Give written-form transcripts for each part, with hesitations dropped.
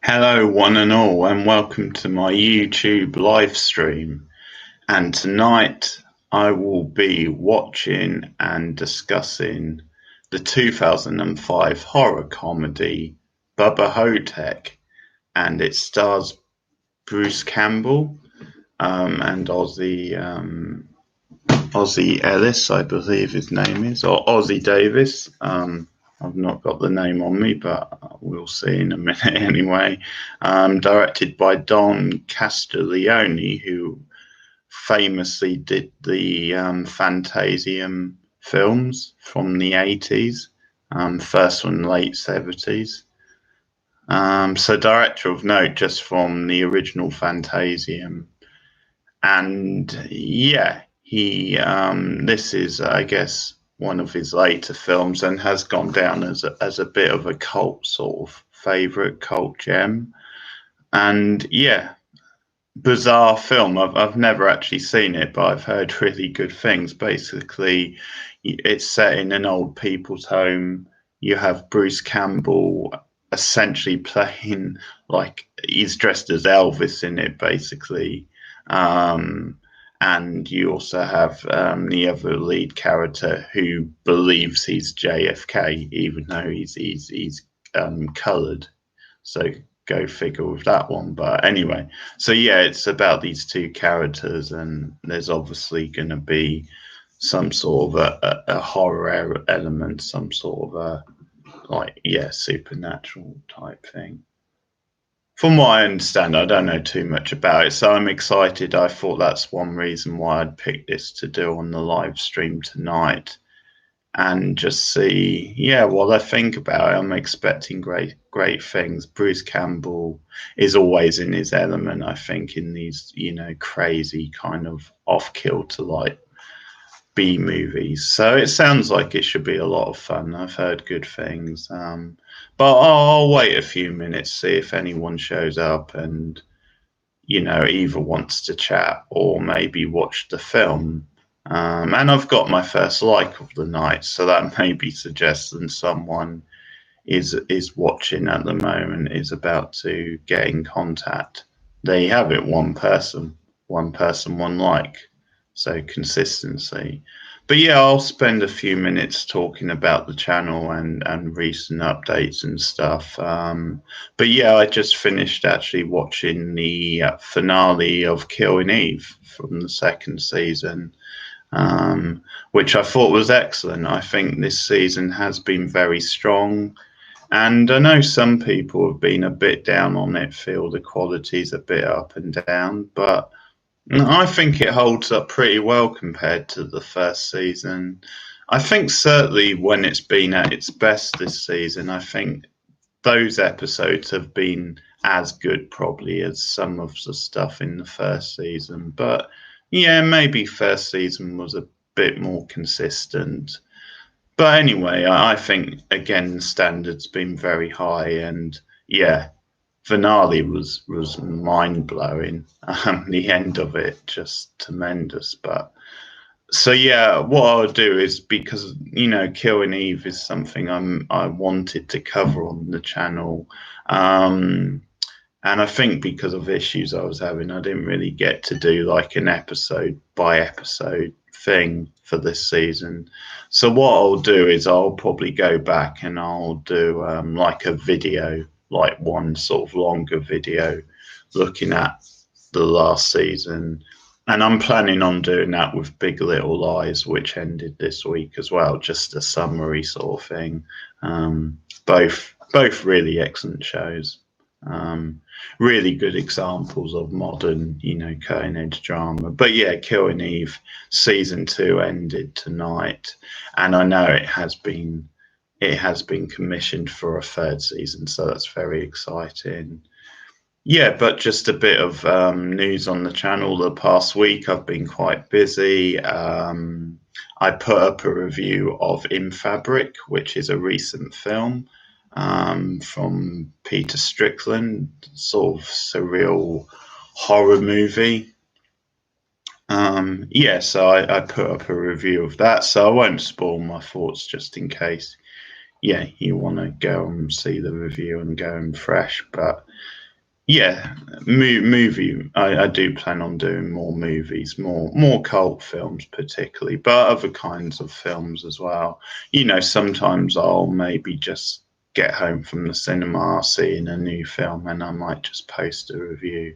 Hello, one and all, and welcome to my YouTube live stream. And tonight I will be watching and discussing the 2005 horror comedy Bubba Ho-Tep, and it stars Bruce Campbell and Ossie Ellis, I believe his name is, or Ossie Davis. I've not got the name on me, but we'll see in a minute anyway. Directed by Don Castiglione, who famously did the Phantasm films from the 80s, first one late 70s. So director of note just from the original Phantasm. And yeah, this is, I guess, one of his later films and has gone down as a bit of a cult sort of favorite, cult gem. And yeah, bizarre film. I've never actually seen it, but I've heard really good things. Basically, it's set in an old people's home. You have Bruce Campbell essentially playing like he's dressed as Elvis in it, basically. And you also have the other lead character who believes he's JFK, even though he's coloured. So go figure with that one. But anyway, so yeah, it's about these two characters, and there's obviously going to be some sort of a horror element, some sort of supernatural type thing. From what I understand, I don't know too much about it, so I'm excited. I thought that's one reason why I'd picked this to do on the live stream tonight and just see, what I think about it. I'm expecting great things. Bruce Campbell is always in his element, I think, in these, crazy kind of off-kilter like B movies. So it sounds like it should be a lot of fun. I've heard good things. But I'll wait a few minutes, see if anyone shows up and, either wants to chat or maybe watch the film. And I've got my first like of the night, so that may be suggesting someone is watching at the moment, is about to get in contact. There you have it, one person, one like. So consistency. But yeah, I'll spend a few minutes talking about the channel and recent updates and stuff. But yeah, I just finished actually watching the finale of Killing Eve from the second season, which I thought was excellent. I think this season has been very strong. And I know some people have been a bit down on it, feel the quality's a bit up and down, but I think it holds up pretty well compared to the first season. I think certainly when it's been at its best this season, I think those episodes have been as good probably as some of the stuff in the first season. But yeah, maybe first season was a bit more consistent. But anyway, I think again the standard's been very high, and yeah, finale was mind blowing. The end of it just tremendous. But so yeah, what I'll do is, because Killing Eve is something I wanted to cover on the channel, and I think because of issues I was having, I didn't really get to do like an episode by episode thing for this season. So what I'll do is I'll probably go back and I'll do like a video, like one sort of longer video looking at the last season. And I'm planning on doing that with Big Little Lies, which ended this week as well, just a summary sort of thing. Both really excellent shows. Really good examples of modern, cutting edge drama. But yeah, Killing Eve season 2 ended tonight, and I know it has been commissioned for a third season, so that's very exciting. Yeah, but just a bit of news on the channel. The past week I've been quite busy. I put up a review of In Fabric, which is a recent film from Peter Strickland, sort of surreal horror movie. So I put up a review of that, so I won't spoil my thoughts just in case yeah, you want to go and see the review and go in fresh. But yeah, movie. I do plan on doing more movies, more cult films particularly, but other kinds of films as well. Sometimes I'll maybe just get home from the cinema, seeing a new film, and I might just post a review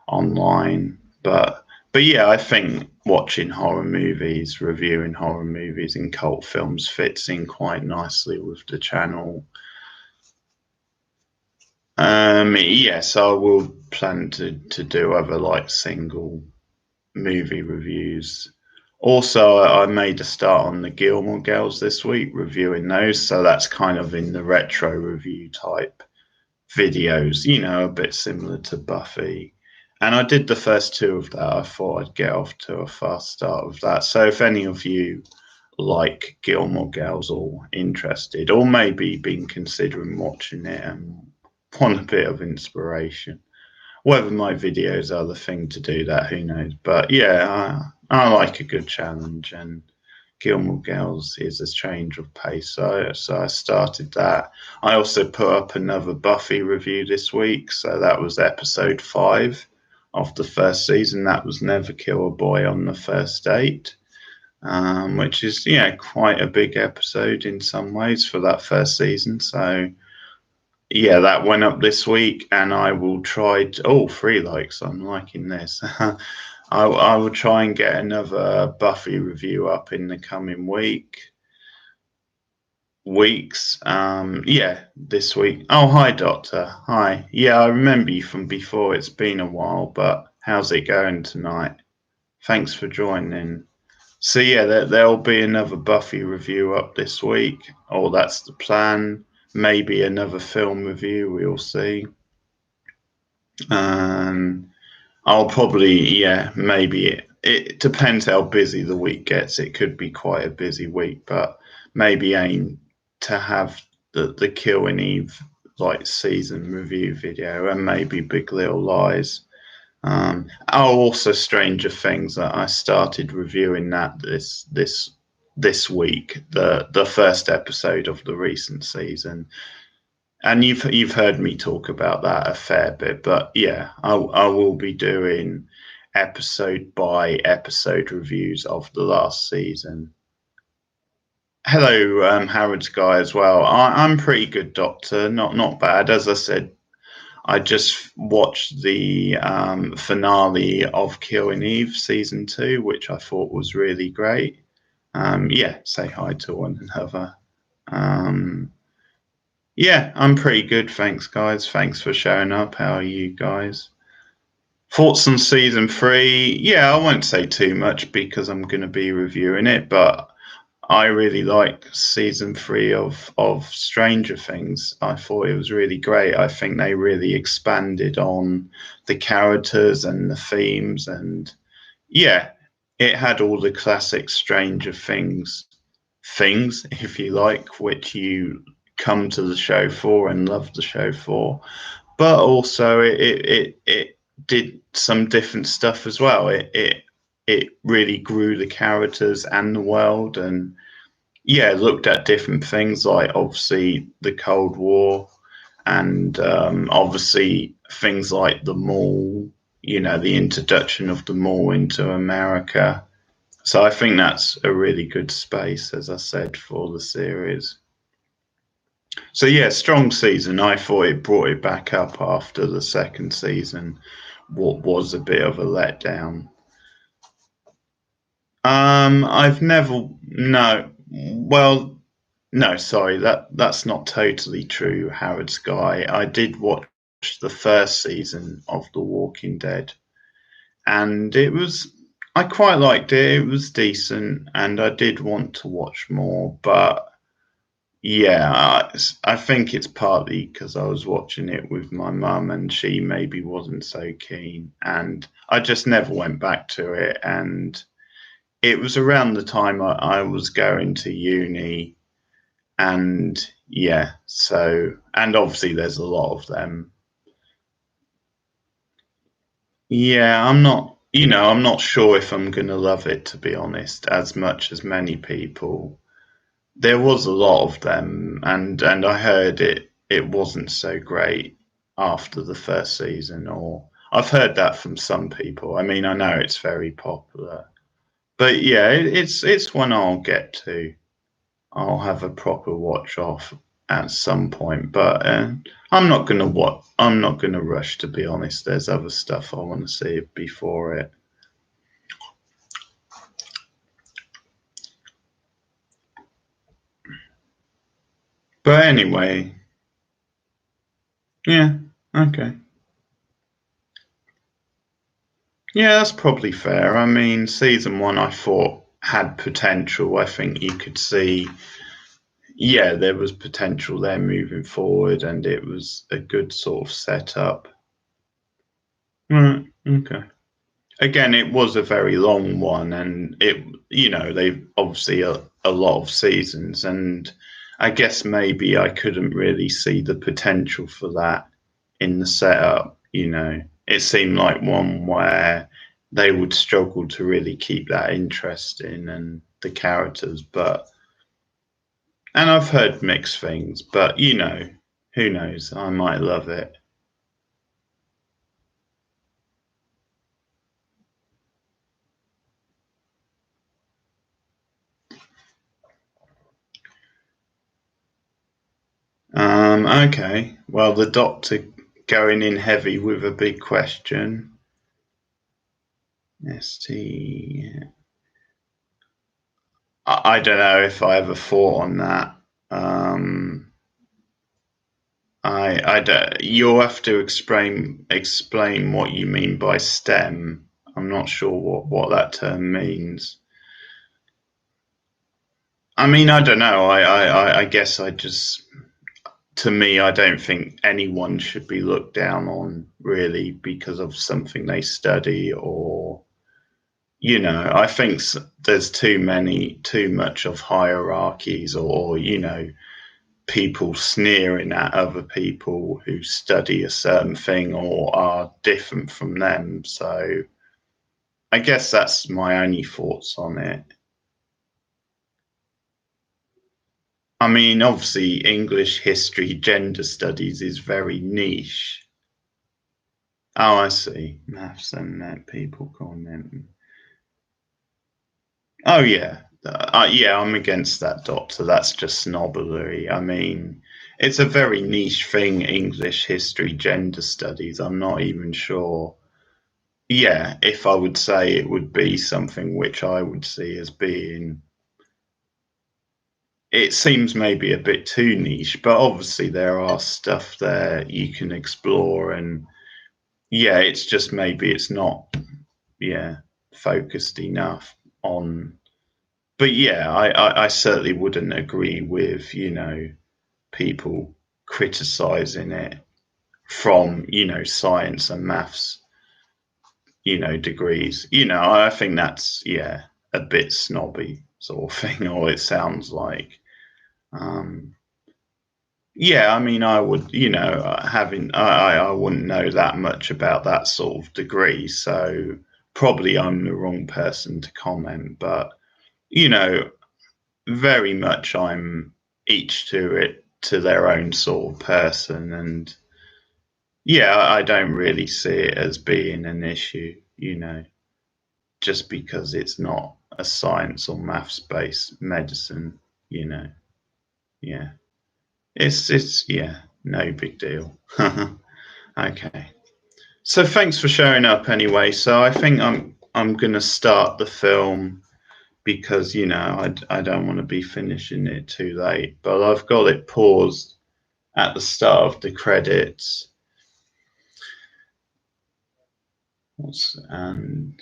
online. But yeah, I think watching horror movies, reviewing horror movies and cult films fits in quite nicely with the channel. Yes, I will plan to do other like single movie reviews. Also, I made a start on the Gilmore Girls this week, reviewing those. So that's kind of in the retro review type videos, a bit similar to Buffy. And I did the first two of that. I thought I'd get off to a fast start of that. So if any of you like Gilmore Girls or interested, or maybe been considering watching it and want a bit of inspiration, whether my videos are the thing to do that, who knows? But yeah, I like a good challenge, and Gilmore Girls is a change of pace. So I started that. I also put up another Buffy review this week. So that was episode 5 of the first season. That was Never Kill a Boy on the First Date, which is, quite a big episode in some ways for that first season. So yeah, that went up this week, and I will try. 3 likes. I'm liking this. I will try and get another Buffy review up in the coming weeks. Yeah, this week. Oh, hi, Doctor. Hi. Yeah, I remember you from before. It's been a while, but how's it going tonight? Thanks for joining. So yeah, there'll be another Buffy review up this week, or that's the plan. Maybe another film review. We'll see. I'll probably, yeah, maybe it depends how busy the week gets. It could be quite a busy week, but maybe aim to have the Killing Eve like season review video, and maybe Big Little Lies. Also Stranger Things. I started reviewing that this week, the first episode of the recent season. And you've heard me talk about that a fair bit, but yeah, I will be doing episode by episode reviews of the last season. Hello, Howard's guy as well. I'm pretty good, Doctor. Not bad. As I said, I just watched the finale of Killing Eve season 2, which I thought was really great. Yeah, say hi to one another. Yeah, I'm pretty good. Thanks, guys. Thanks for showing up. How are you guys? Thoughts on season 3? Yeah, I won't say too much because I'm going to be reviewing it, but I really like season 3 of Stranger Things. I thought it was really great. I think they really expanded on the characters and the themes, and yeah, it had all the classic Stranger things, if you like, which you come to the show for and love the show for. But also it did some different stuff as well. It really grew the characters and the world, and yeah, looked at different things like obviously the Cold War, and obviously things like the mall. The introduction of the mall into America. So I think that's a really good space, as I said, for the series. So yeah, strong season. I thought it brought it back up after the second season, what was a bit of a letdown. I've never no. Well, no, sorry, that's not totally true, Howard Sky. I did watch the first season of The Walking Dead, and I quite liked it. It was decent, and I did want to watch more, but yeah, I think it's partly because I was watching it with my mum and she maybe wasn't so keen, and I just never went back to it. And it was around the time I was going to uni, and yeah, and obviously there's a lot of them. Yeah, I'm not sure if I'm gonna love it, to be honest, as much as many people. there was a lot of them, and I heard it wasn't so great after the first season, or I've heard that from some people. I mean, I know it's very popular, but yeah, it's one I'll get to. I'll have a proper watch off at some point, but I'm not gonna I'm not gonna rush, to be honest. There's other stuff I want to see before it. But anyway, yeah, okay. Yeah, that's probably fair. I mean, season one I thought had potential. I think you could see, yeah, there was potential there moving forward, and it was a good sort of setup. Right, okay. Again, it was a very long one, and they've obviously a lot of seasons, and I guess maybe I couldn't really see the potential for that in the setup. It seemed like one where they would struggle to really keep that interesting and the characters, and I've heard mixed things, but who knows? I might love it. Okay. Well, the Doctor going in heavy with a big question. ST. I don't know if I ever thought on that. I don't. You'll have to explain what you mean by STEM. I'm not sure what that term means. I mean, I don't know. I guess I just, to me, I don't think anyone should be looked down on really because of something they study, or I think there's too much of hierarchies, or people sneering at other people who study a certain thing or are different from them. So I guess that's my only thoughts on it. I mean, obviously, English, history, gender studies is very niche. Oh, I see. Maths and people calling them. Oh, yeah. Yeah, I'm against that, Doctor. That's just snobbery. I mean, it's a very niche thing, English, history, gender studies. I'm not even sure. Yeah, if I would say it would be something which I would see as being, it seems maybe a bit too niche, but obviously there are stuff there you can explore, and yeah, it's just maybe it's not, yeah, focused enough on. But yeah, I certainly wouldn't agree with people criticizing it from science and maths degrees. I think that's, yeah, a bit snobby sort of thing, or it sounds like. Um, yeah, I mean, I would, having I wouldn't know that much about that sort of degree, so probably I'm the wrong person to comment. But you know, very much I'm each to their own sort of person, and yeah, I don't really see it as being an issue, just because it's not a science or maths based medicine, you know. Yeah. It's yeah, no big deal. Okay. So thanks for showing up anyway. So I think I'm gonna start the film because I don't want to be finishing it too late. But I've got it paused at the start of the credits. And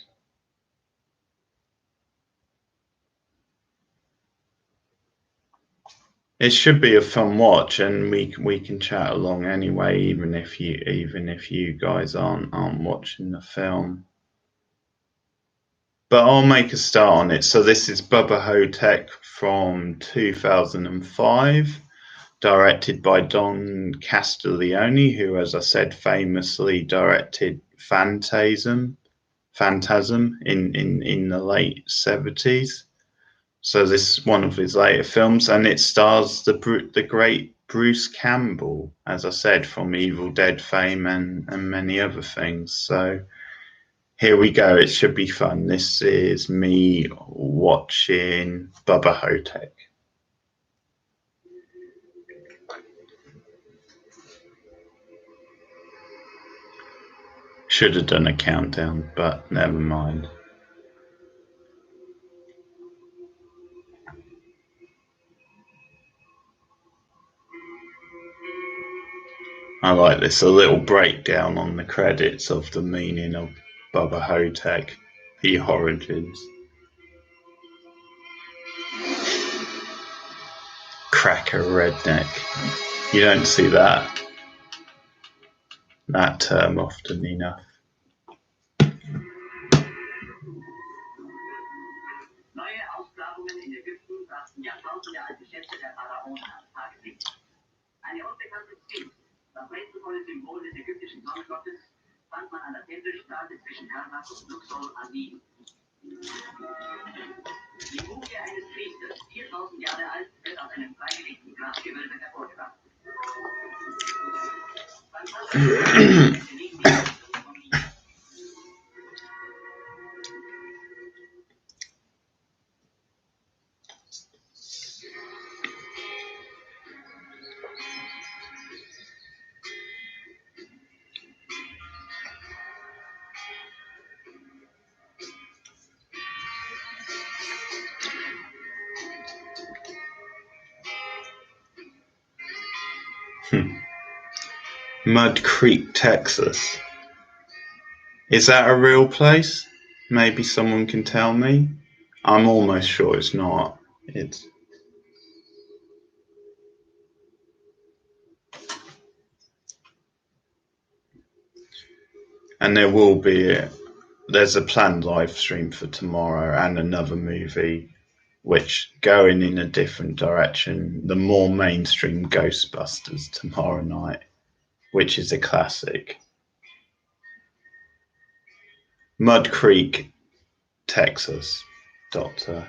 it should be a fun watch, and we can chat along anyway, even if you guys aren't watching the film. But I'll make a start on it. So this is Bubba Ho-Tep from 2005, directed by Don Castiglione, who, as I said, famously directed Phantasm in the late 70s. So this is one of his later films, and it stars the great Bruce Campbell, as I said, from Evil Dead fame and many other things. So here we go. It should be fun. This is me watching Bubba Ho-Tep. Should have done a countdown, but never mind. I like this, a little breakdown on the credits of the meaning of Bubba Ho-Tep, the origins. Cracker redneck. You don't see that term often enough. Neue Ausgrabungen in Ägypten brachten jahrtausende Schätze der Pharaonen ans Tageslicht. Eine unbekannte Sphinx, das rätselvolle Symbol des ägyptischen Sonnengottes, fand man an der Tempelstraße zwischen Karnak und Luxor an Nil. Die Mumie eines Priesters, 4000 Jahre alt, wird aus einem freigelegten Grabgewölbe hervorgebracht. Mud Creek, Texas. Is that a real place? Maybe someone can tell me. I'm almost sure it's not. And there's a planned live stream for tomorrow and another movie which going in a different direction, the more mainstream Ghostbusters tomorrow night, which is a classic. Mud Creek, Texas, Doctor.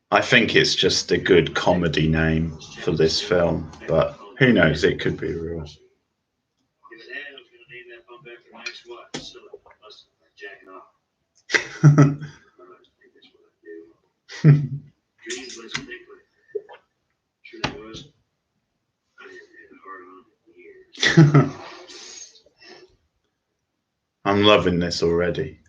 I think it's just a good comedy name for this film, but who knows, it could be real. I'm loving this already.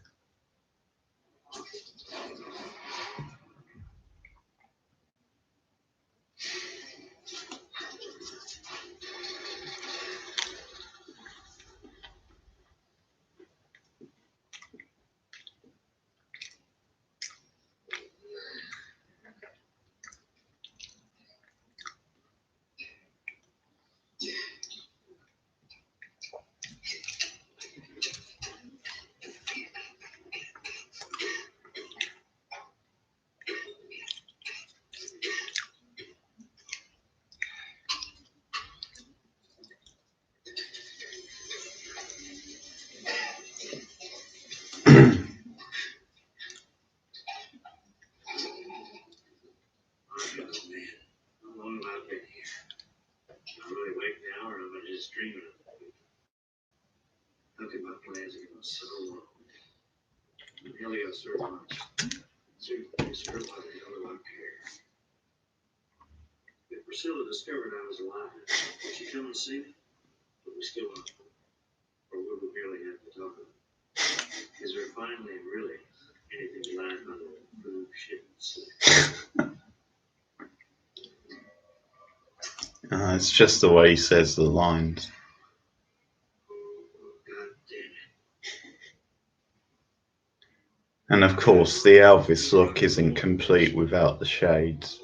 Priscilla discovered I was alive. Would she come and see me? Would we still want to? Or would we merely have to talk about it? Is there finally really anything lying on the food shipments? It's just the way he says the lines. God damn it. And of course, the Elvis look isn't complete without the shades.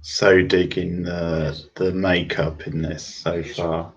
So digging the makeup in this so far.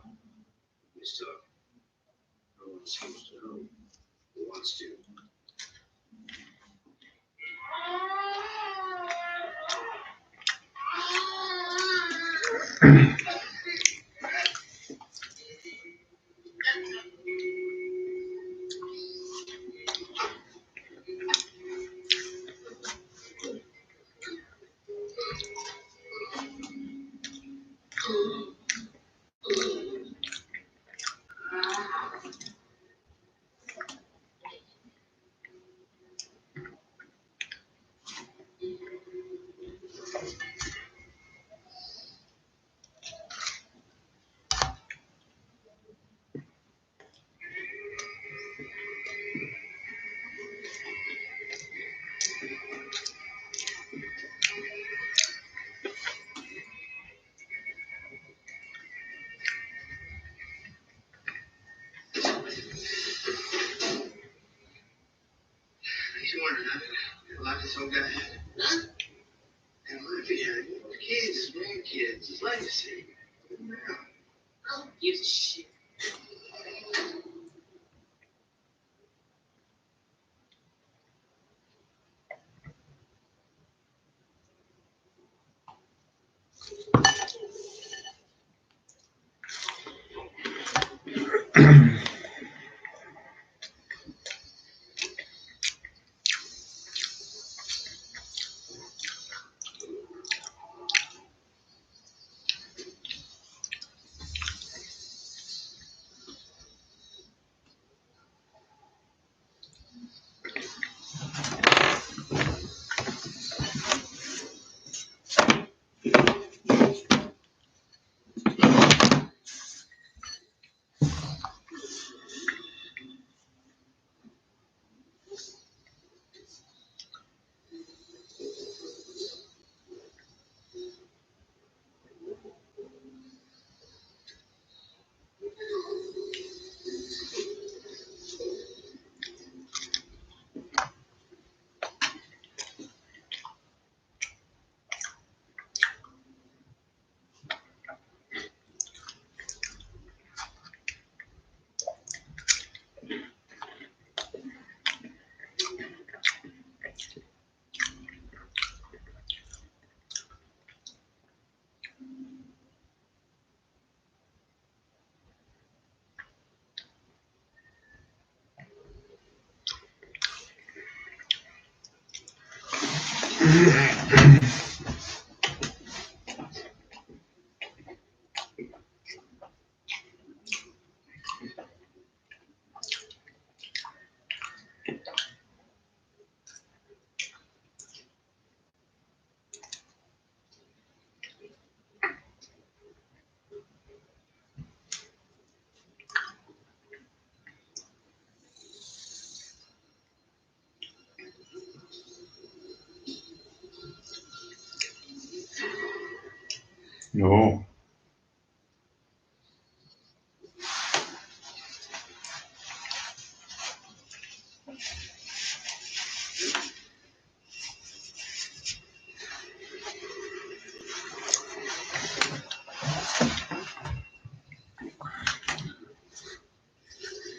No.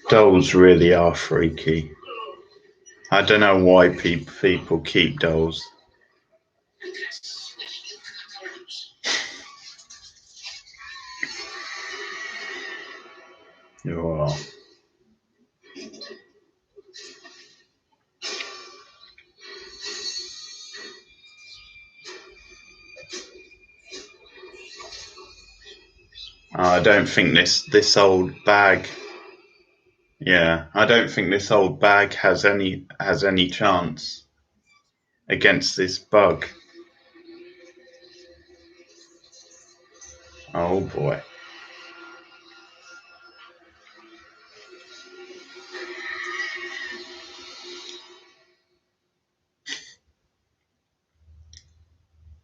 Dolls really are freaky. I don't know why people keep dolls. Oh. I don't think this old bag. Yeah, I don't think this old bag has any chance against this bug. Oh boy.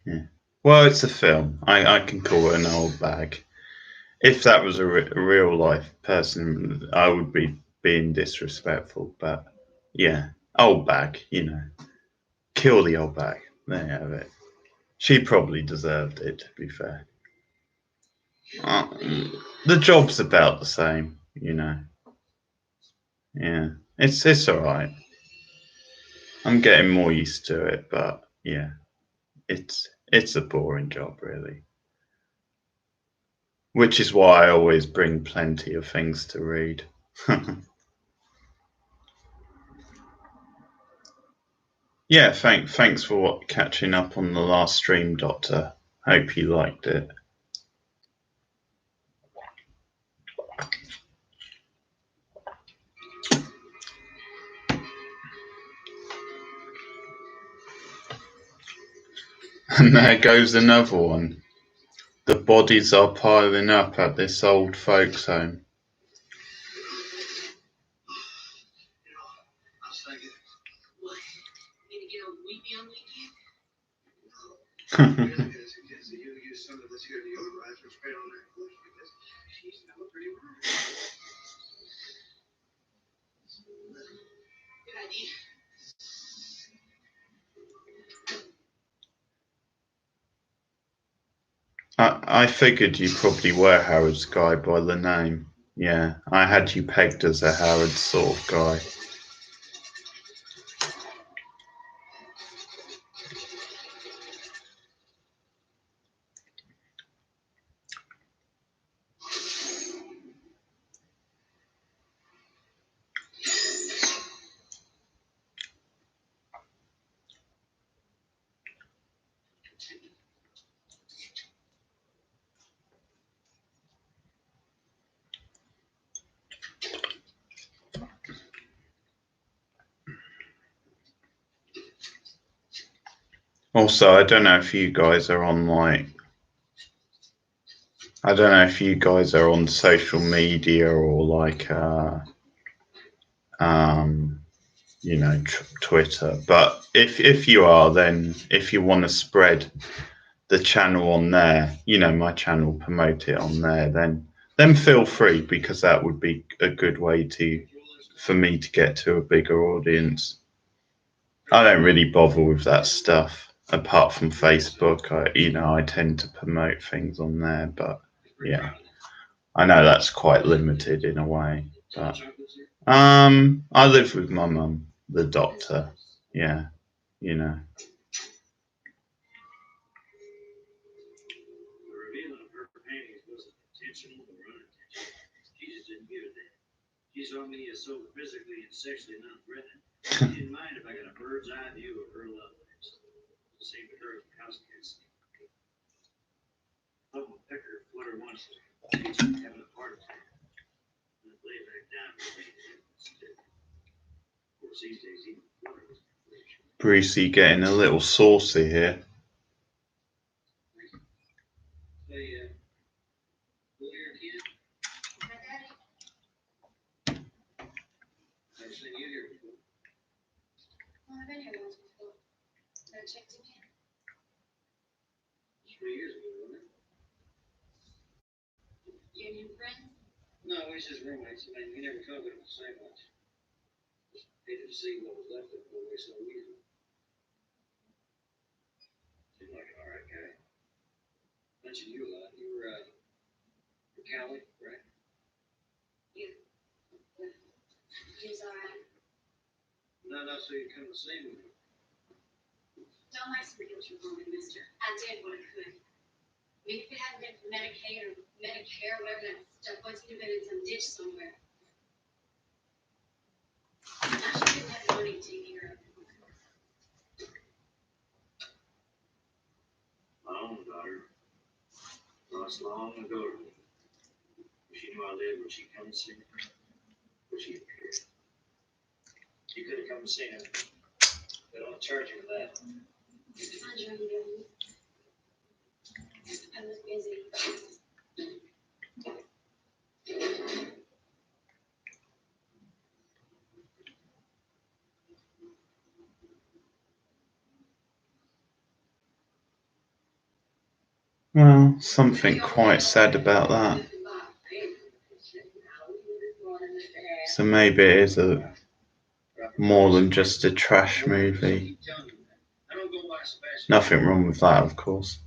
Yeah. Well, it's a film. I can call it an old bag. If that was a real life person, I would be being disrespectful. But yeah, old bag, kill the old bag. There you have it. She probably deserved it, to be fair. The job's about the same, Yeah, it's all right. I'm getting more used to it, but yeah, it's a boring job, really. Which is why I always bring plenty of things to read. Yeah, thanks for catching up on the last stream, Doctor. Hope you liked it. And there goes another one. The bodies are piling up at this old folks' home. I figured you probably were Howard's guy by the name. Yeah, I had you pegged as a Howard sort of guy. Also, I don't know if you guys are on I don't know if you guys are on social media or you know, Twitter. But if you are, then if you want to spread the channel on there, you know, my channel, promote it on there, then feel free, because that would be a good way for me to get to a bigger audience. I don't really bother with that stuff apart from Facebook. I tend to promote things on there, but yeah, I know that's quite limited in a way. But I live with my mum, the doctor. Yeah, you know. She saw me as so physically and sexually non-threatening. She didn't mind if I got a bird's eye view of her love life. The same with her house kids. Love will pick her, flutter once, having a heart attack. And lay back down. Of course, these days, even flutter. Brucey getting a little saucy here. Hey, I've seen you here before. Well, I've been here once before. I checked in here. 3 years ago, wasn't it? You new friends? No, we just roommates. I mean, we never talked about the same much. Just hated to see what was left of it away so easily. Seemed like an alright guy. Mentioned you a lot. You're Cali, right? Yeah. He was alright. No, so you come to see me. Don't like to forget your woman, mister. I did what I could. I mean, if it hadn't been for Medicaid or Medicare, whatever that stuff was, you'd have been in some ditch somewhere. I should didn't have money to take care of it. My own daughter lost long ago. She knew I lived where she come to see me. Where she appeared. You could have come and seen her. They don't charge you for that. I was busy. Well, something quite sad about that. So maybe it is more than just a trash movie. Nothing wrong with that, of course.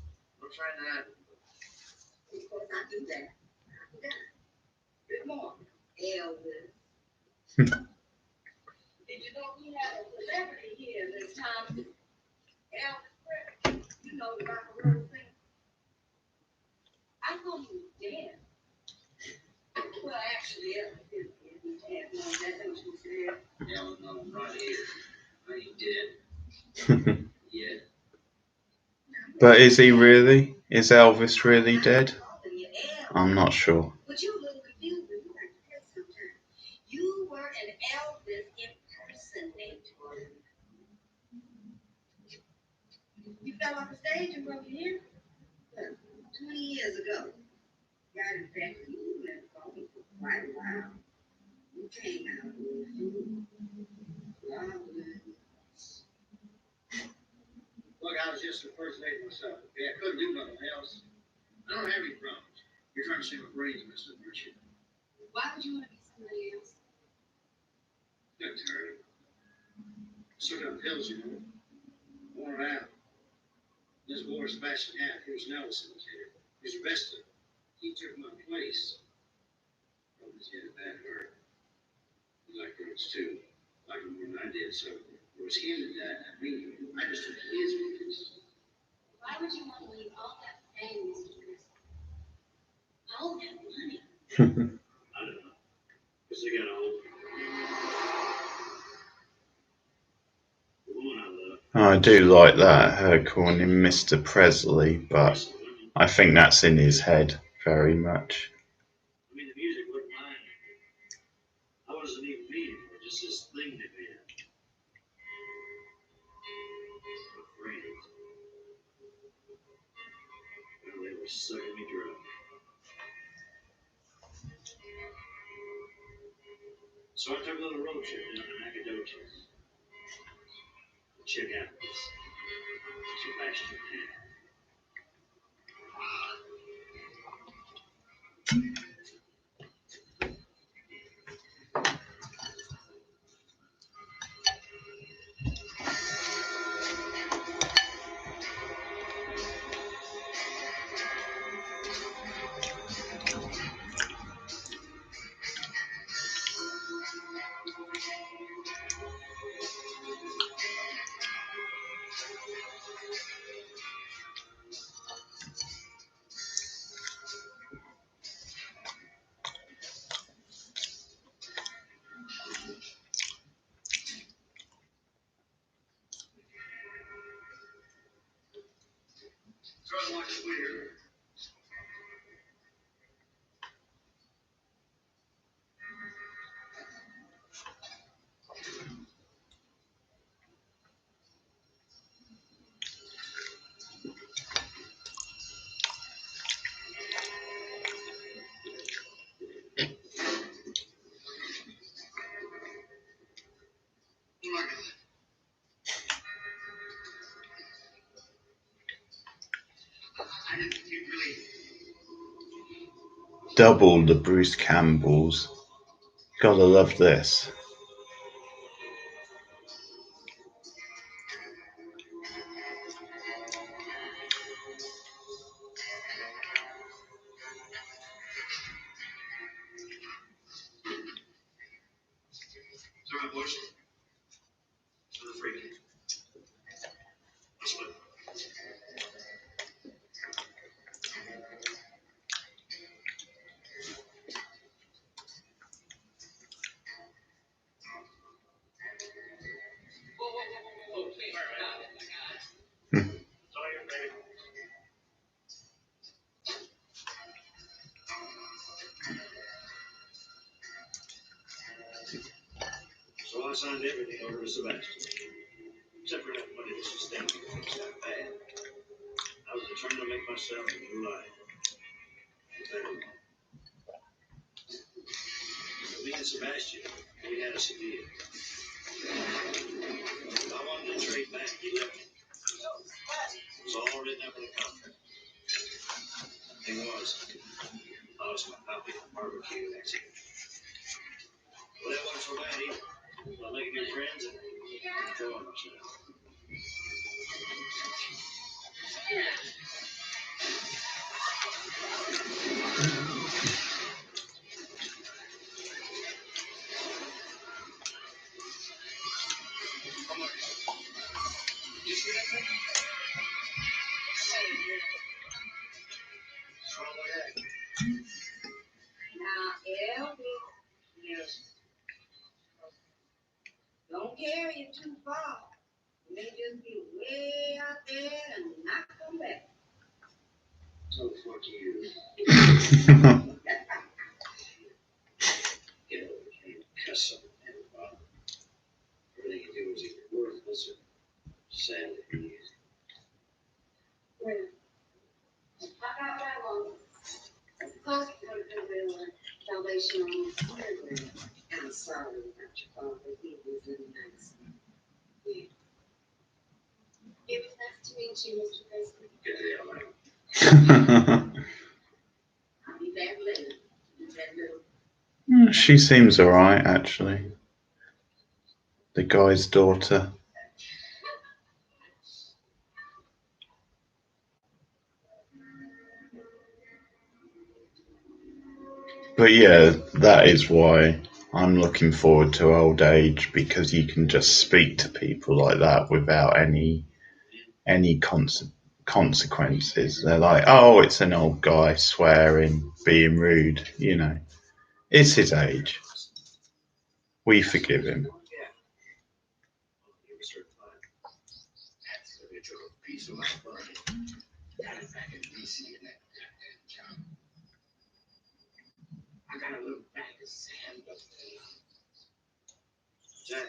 Did you know we have a celebrity here this time? Elvis, you know the rock and roll thing. I thought he was dead. But is he really? Is Elvis really dead? I'm not sure. You were an Elvis impersonator. You fell off the stage and broke your hand 20 years ago. God, in fact, you left home for quite a while. You came out of the food. Look, I was just impersonating myself. Okay, I couldn't do nothing else. I don't have any problems. You're trying to save my brains, Mr. Richard. Why would you want to be somebody else? I'm tired. Still got pills, you know. Worn out. This boy Sebastian Hat, Bruce Nelson was here. He's arrested. He took my place. From his head, bad hurt. He liked girls too. Liked him more than I did, so it was him that died, not me. I just took his place. Why would you want to leave all that fame, Mr. Chris? All that money? I don't know. Because they got old. The woman I love. I do like that, her calling him Mr. Presley, but I think that's in his head very much. I mean, the music wasn't mine. I wasn't even being it, just this thing that made it. My friends. Well, they were sucking me dry. So I took a little road trip down to Nacogdoches. Check out this Sebastian Hat. Try to watch it later. Oh my God. I didn't think you'd really. Double the Bruce Campbells. Gotta love this. Sorry, boys. For the freak. Let's look. Hmm. Sorry, baby. So I signed everything over to Sebastian. Except for that money that sustained me when things got bad. I was determined to make myself a new life. Me and Sebastian, we had us a deal. If I wanted to trade back, he left me. It was all written up in the contract. The thing was, I lost my puppy in a barbecue accident. Well, that wasn't so bad either. I making new friends and enjoying myself. Come on. You see that thing? What's wrong with that? Now, Elvis. Don't carry it too far. You may just be way out there and not come back. Oh, fuck you. You know, you cuss on him, Bob. Everything you do is either worthless or sadly easy. Well, I got that one. Plus, salvation on the program. I'm sorry about your father. He was really nice. Yeah. It was nice to meet you, Mr. President. Get the hell out. I'll be back later. That little. She seems alright, actually. The guy's daughter. But yeah, that is why I'm looking forward to old age, because you can just speak to people like that without any consequences. They're like, oh, it's an old guy swearing, being rude, you know. It's his age. We forgive him. I got a little bag of sand up there. Jack,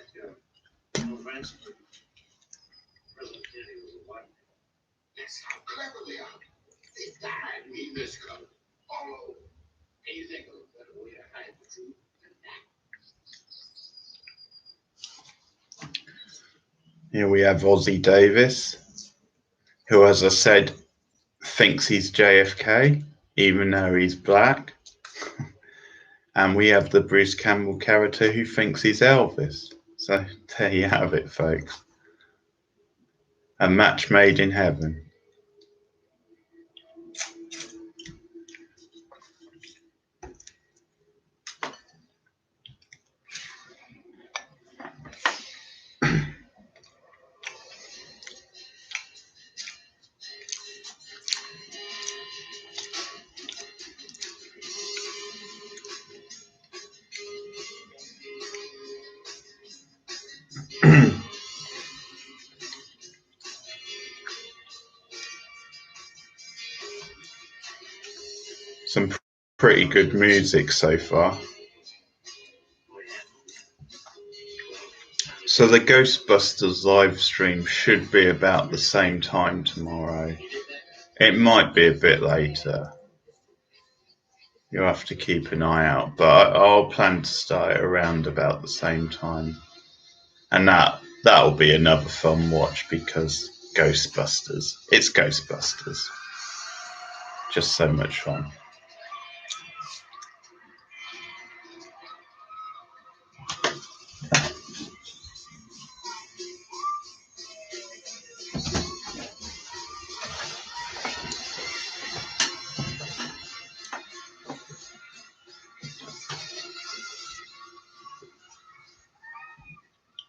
no friends. President Kennedy was a white man. That's how clever they are. They died, we miscovered. All over. Can you think of a better way to hide the truth than that? Here we have Ossie Davis, who, as I said, thinks he's JFK, even though he's black. And we have the Bruce Campbell character who thinks he's Elvis. So there you have it, folks. A match made in heaven. Some pretty good music so far. So the Ghostbusters live stream should be about the same time tomorrow. It might be a bit later. You'll have to keep an eye out, but I'll plan to start around about the same time. And that'll be another fun watch, because Ghostbusters. It's Ghostbusters. Just so much fun.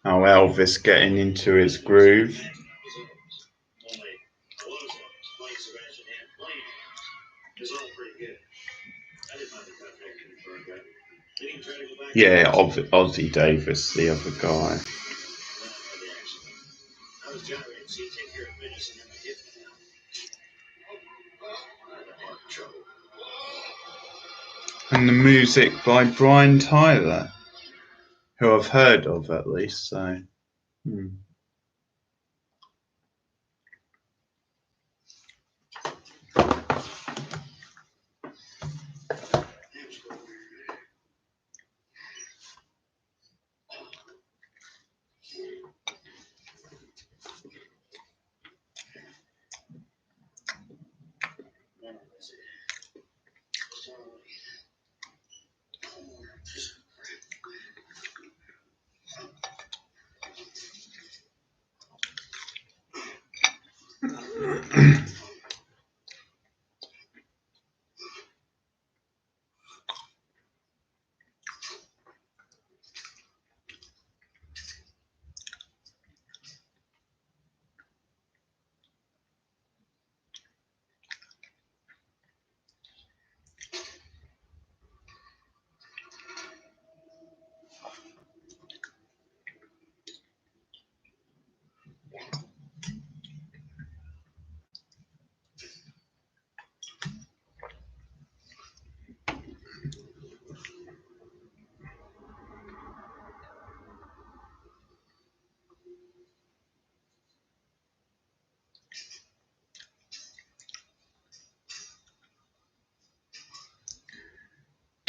Oh, Elvis getting into his groove. Yeah, Ossie Davis, the other guy. And the music by Brian Tyler, who I've heard of at least, so.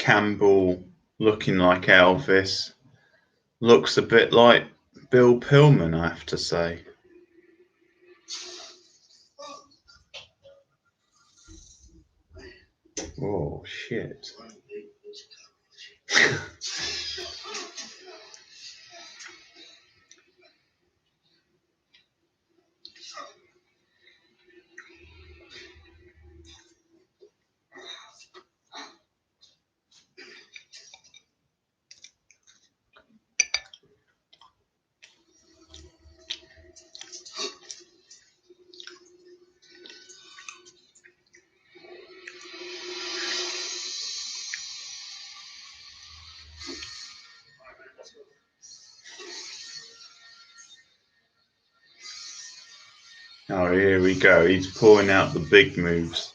Campbell looking like Elvis. Looks a bit like Bill Pillman, I have to say. Oh, shit. Oh, here we go. He's pulling out the big moves.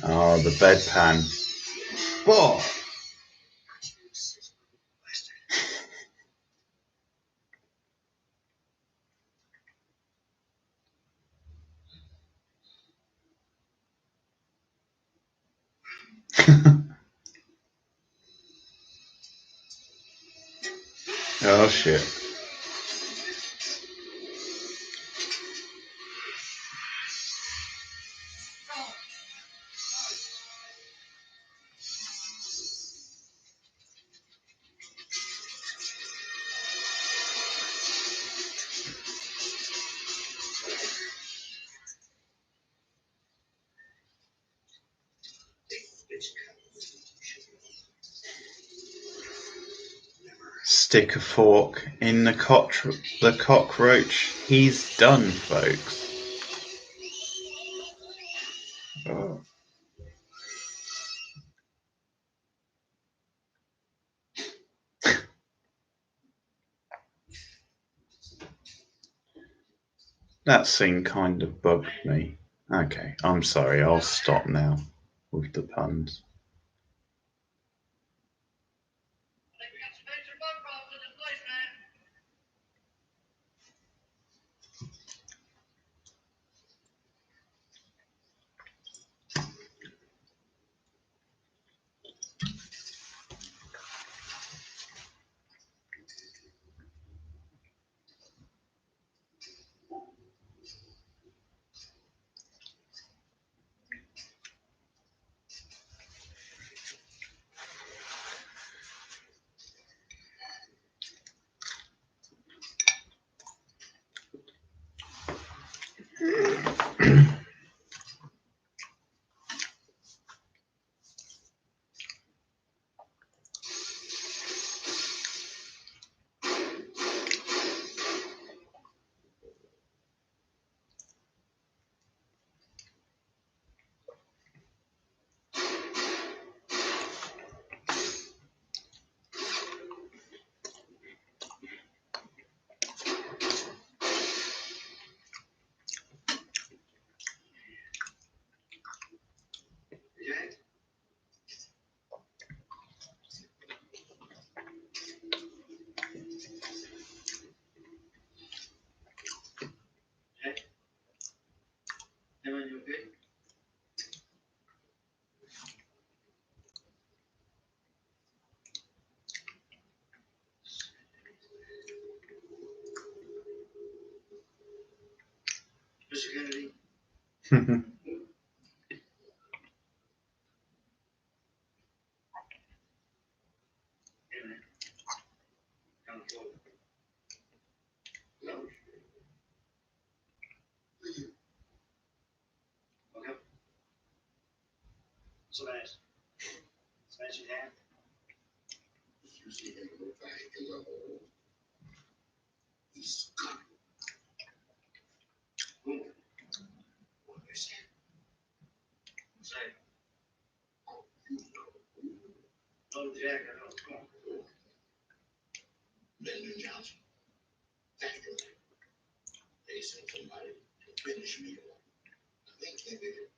Oh, the bedpan. Whoa. Oh, shit. Stick a fork in the cockroach. He's done, folks. Oh. That scene kind of bugged me. Okay, I'm sorry. I'll stop now with the puns. some jack. I don't know. Mr. Johnson, thank you. They sent somebody to finish me. I think they did it.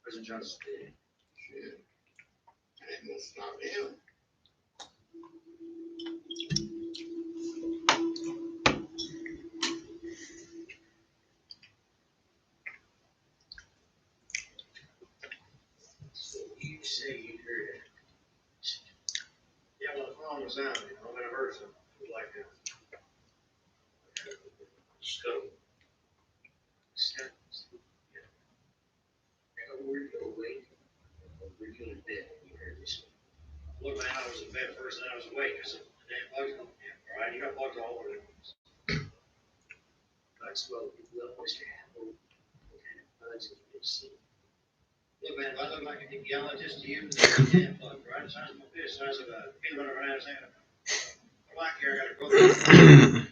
President Johnson did. Shit. I ain't gonna stop him. So you say you heard it? Yeah, well, the phone was out. You know, I heard something. It was like a scuttle. Yeah. Were you awake? Were you in bed when you heard this? Look, man, I was in bed first, and I was awake because the damn bugs on me. All right, you got bugs all over the place. Bugs, well, Mr. Apple, what kind of bugs have you been seeing? Look, man, if I look like a geologist to you, that's a damn bug, right? It sounds like this, size of a peanut butter banana's hand. Black hair, I gotta grow that.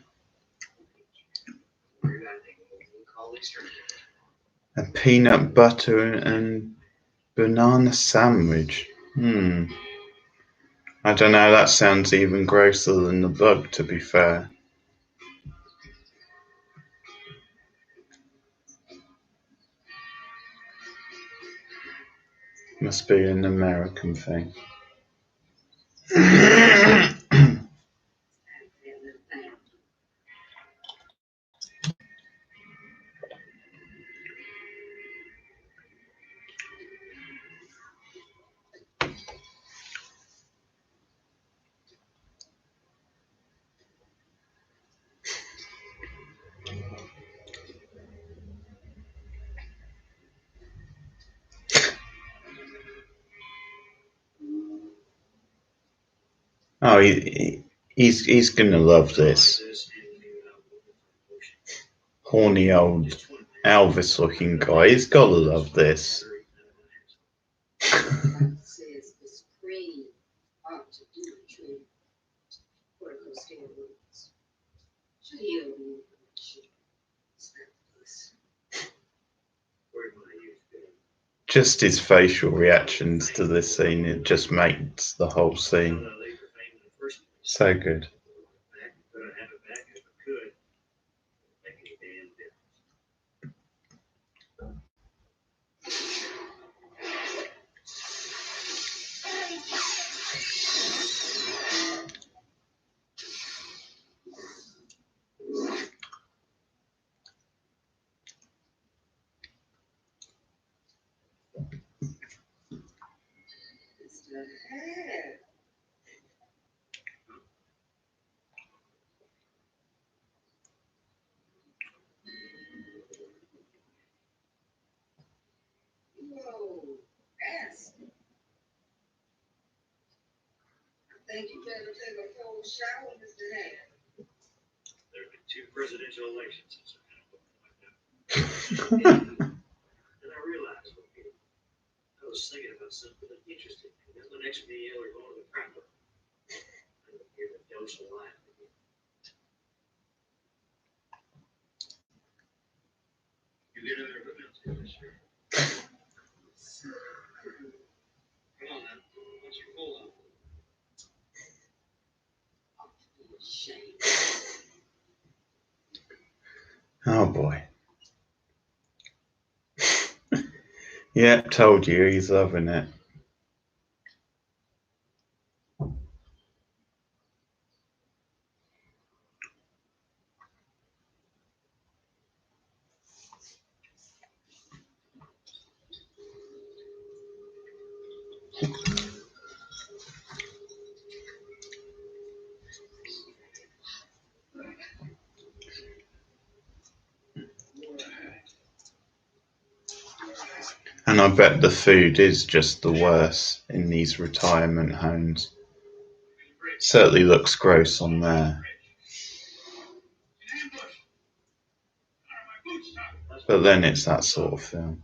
A peanut butter and banana sandwich. I don't know, that sounds even grosser than the bug, to be fair. Must be an American thing. Oh, he's gonna love this. Horny old Elvis-looking guy. He's gotta love this. Just his facial reactions to this scene, it just makes the whole scene so good. I think you better take a cold shower, Mr. Hand. There have been 2 presidential elections since I kind of looked like that. Then I realized, I was thinking about something interesting. And the next meal or going to the cracker. I would give a dose of life. You get in there, but not too much, sure. Come on now. What's your pull up? Oh boy. Yep, told you, he's loving it. And I bet the food is just the worst in these retirement homes. Certainly looks gross on there. But then it's that sort of film.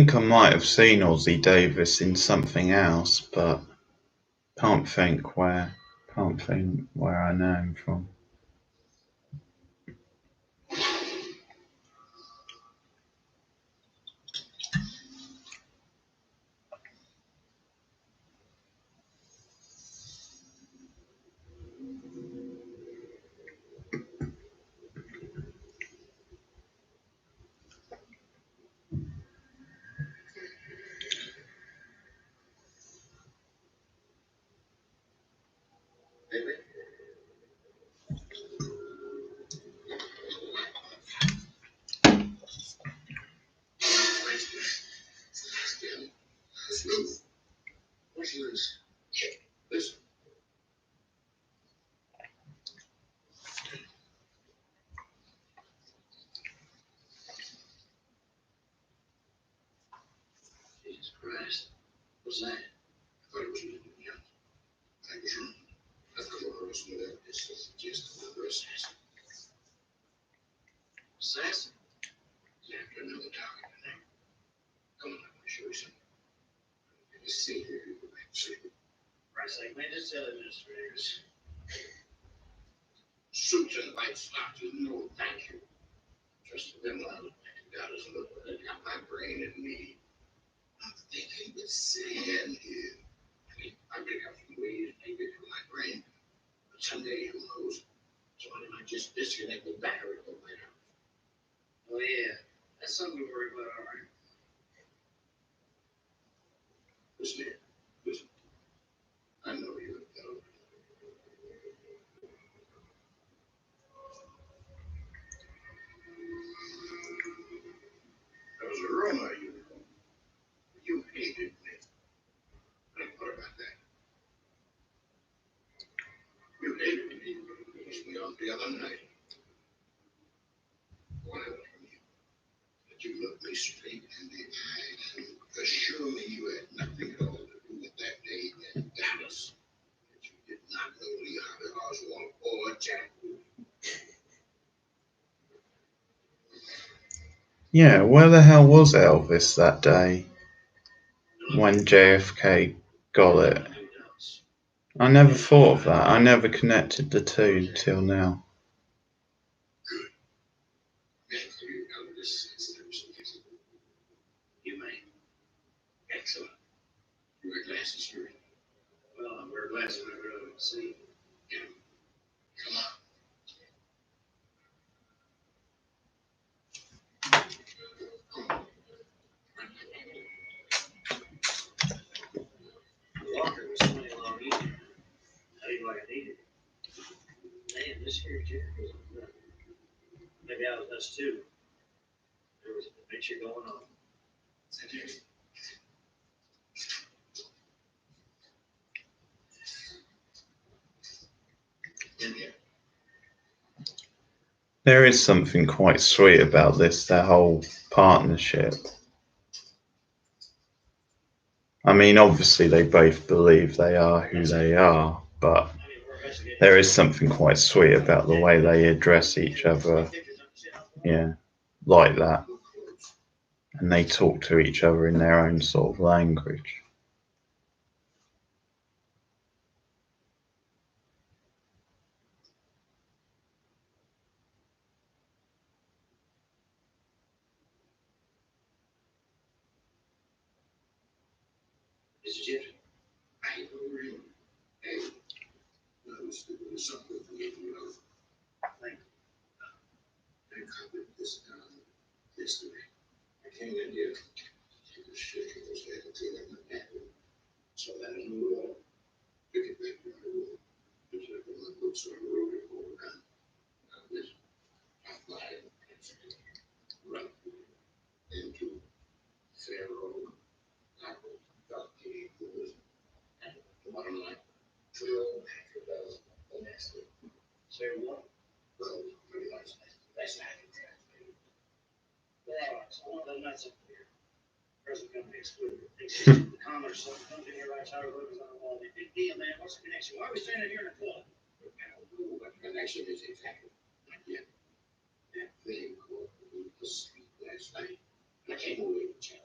think I might have seen Ossie Davis in something else, but can't think where. Can't think where I know him from. Jesus Christ. What's that? I thought it was me. I was wrong. I thought it was me. This is just another assassin. Assassin? Yeah, after another target tonight. Come on, I want to show you something. You see here, you go back to sleep. Bryce, like, man, just tell administrators. Suits and white socks, no thank you. Trust them when I look back at God as a look, I got my brain in me. I'm thinking with sand here. I pick up some weed and maybe from my brain. But someday, who knows? Somebody might just disconnect the battery from my house. Oh, yeah. That's something to worry about, all right. Listen here. Listen. I know you're a fellow. There was a rumor you hated me. And what about that? You hated me. You pushed me off the other night. What else from you? That you looked me straight in the eye and assured me you had nothing at all to do with that day in Dallas. That you did not know Lee Harvey Oswald or Jack. Yeah, where the hell was Elvis that day when JFK got it? I never thought of that. I never connected the two till now. You may. Excellent. You wear glasses, sir. Well, I wear glasses when I go to see. Yeah. Come on. Walker was swinging along easy. Tell you what I needed. Man, this here Jerry was a nut. Maybe I was nuts too. There was a picture going on. In here. There is something quite sweet about this, their whole partnership. I mean, obviously they both believe they are who they are, but there is something quite sweet about the way they address each other, yeah, like that. And they talk to each other in their own sort of language. This is it. I ain't no real. Hey, there's something for me, you know. Like, I covered this yesterday. I came in here, he was shaking his head until I went back. So that I knew all. Took it back to my room. Just like my books on the road and go around. Now this, I fly right into Pharaoh, Apple, Donkey, and the bottom line, $12,000 the next day. Say what? Well, pretty much. That's not it. Yeah, so one of the nuts up here. Present company excluded. The commerce, some company writes how it looks on the wall. Big deal, man. What's the connection? Why are we standing here in a club? I don't know what the connection is exactly. Not yet. That thing called the sleep last night. I came away with $10,000.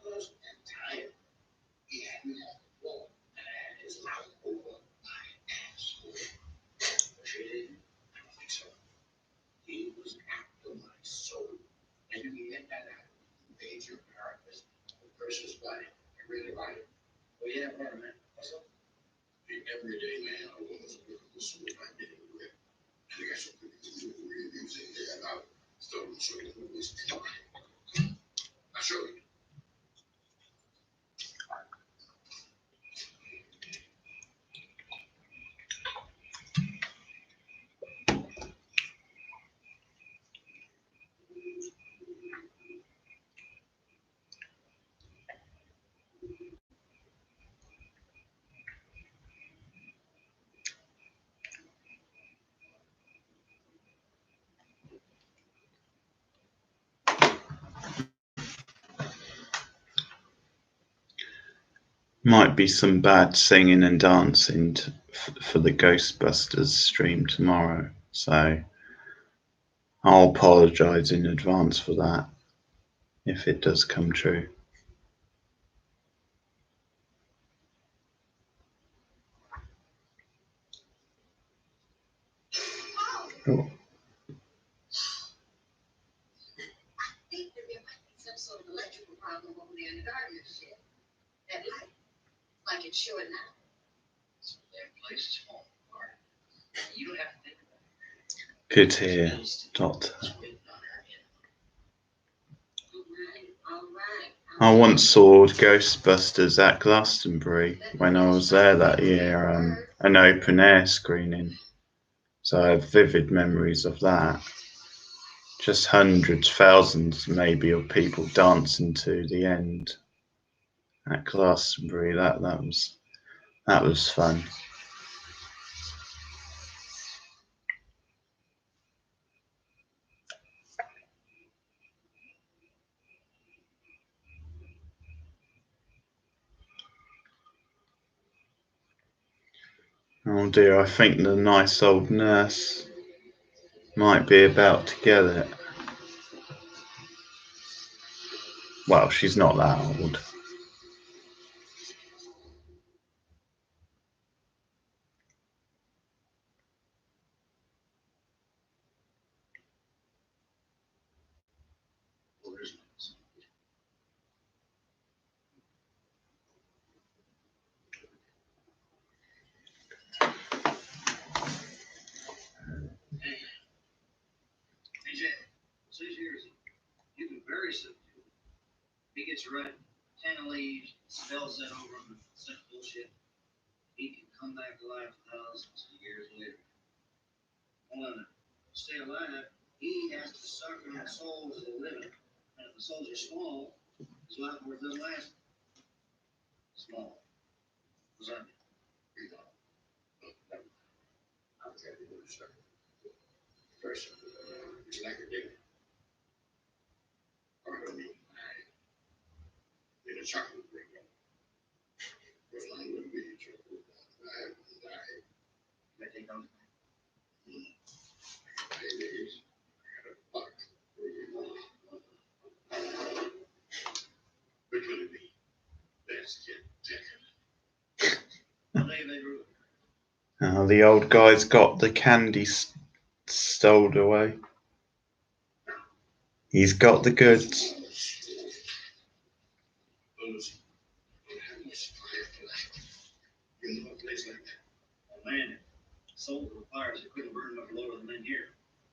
Might be some bad singing and dancing for the Ghostbusters stream tomorrow, so I'll apologise in advance for that if it does come true. Oh. Good here, Doctor. I once saw Ghostbusters at Glastonbury when I was there that year, an open air screening. So I have vivid memories of that. Just hundreds, thousands maybe of people dancing to the end at Glastonbury. That was fun. Oh dear, I think the nice old nurse might be about to get it. Well, she's not that old. He gets right, 10 leaves, spells that over him, such bullshit. He can come back to life thousands of years later. Well, to stay alive, he has to suck on the souls of the living. And if the souls are small, his life worth doesn't last. Small. What's that mean? I'll tell you what it's like. First, it's like a dinner. Or I mean, in a chocolate break. First line wouldn't be chocolate. I die. That take on. Mayonnaise. I got a buck. Which would it be? Best get The old guy's got the candy stowed away. He's got the goods.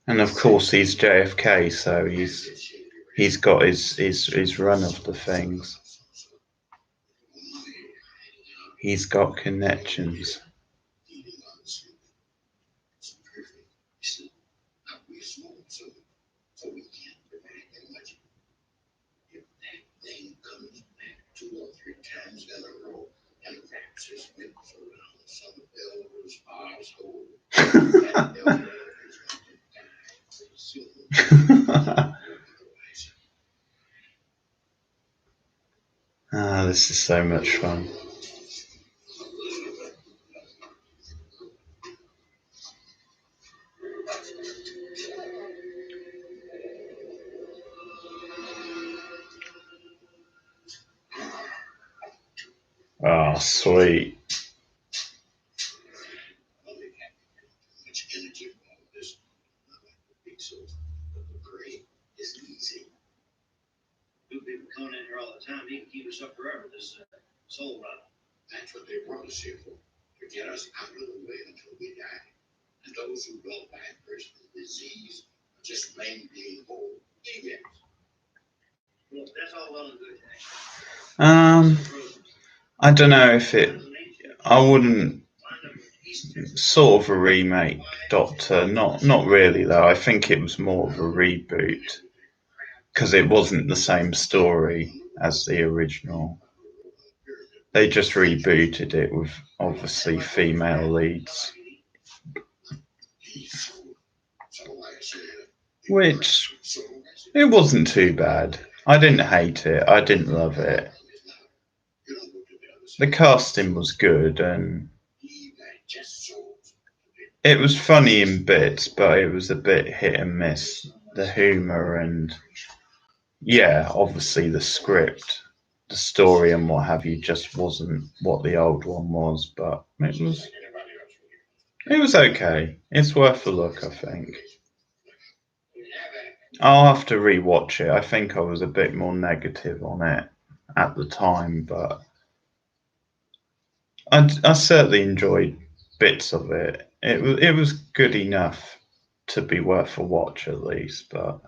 And of course he's JFK, so he's got his run of the things. He's got connections. This is so much fun. Oh, sweet. phone in here all the time. He can keep us up forever, this soul run. That's what they brought us here for. To get us out of the way until we die. And those who don't die first with disease are just plain being old idiots. Well, that's all well and good. I don't know if I wouldn't sort of a remake, Doctor. Not really though. I think it was more of a reboot because it wasn't the same story as the original. They just rebooted it with obviously female leads, which it wasn't too bad. I didn't hate it. I didn't love it. The casting was good and it was funny in bits, but it was a bit hit and miss. The humour and yeah, obviously the script, the story and what have you just wasn't what the old one was, but it was okay. It's worth a look, I think. I'll have to rewatch it. I think I was a bit more negative on it at the time, but I certainly enjoyed bits of it. It was good enough to be worth a watch at least, but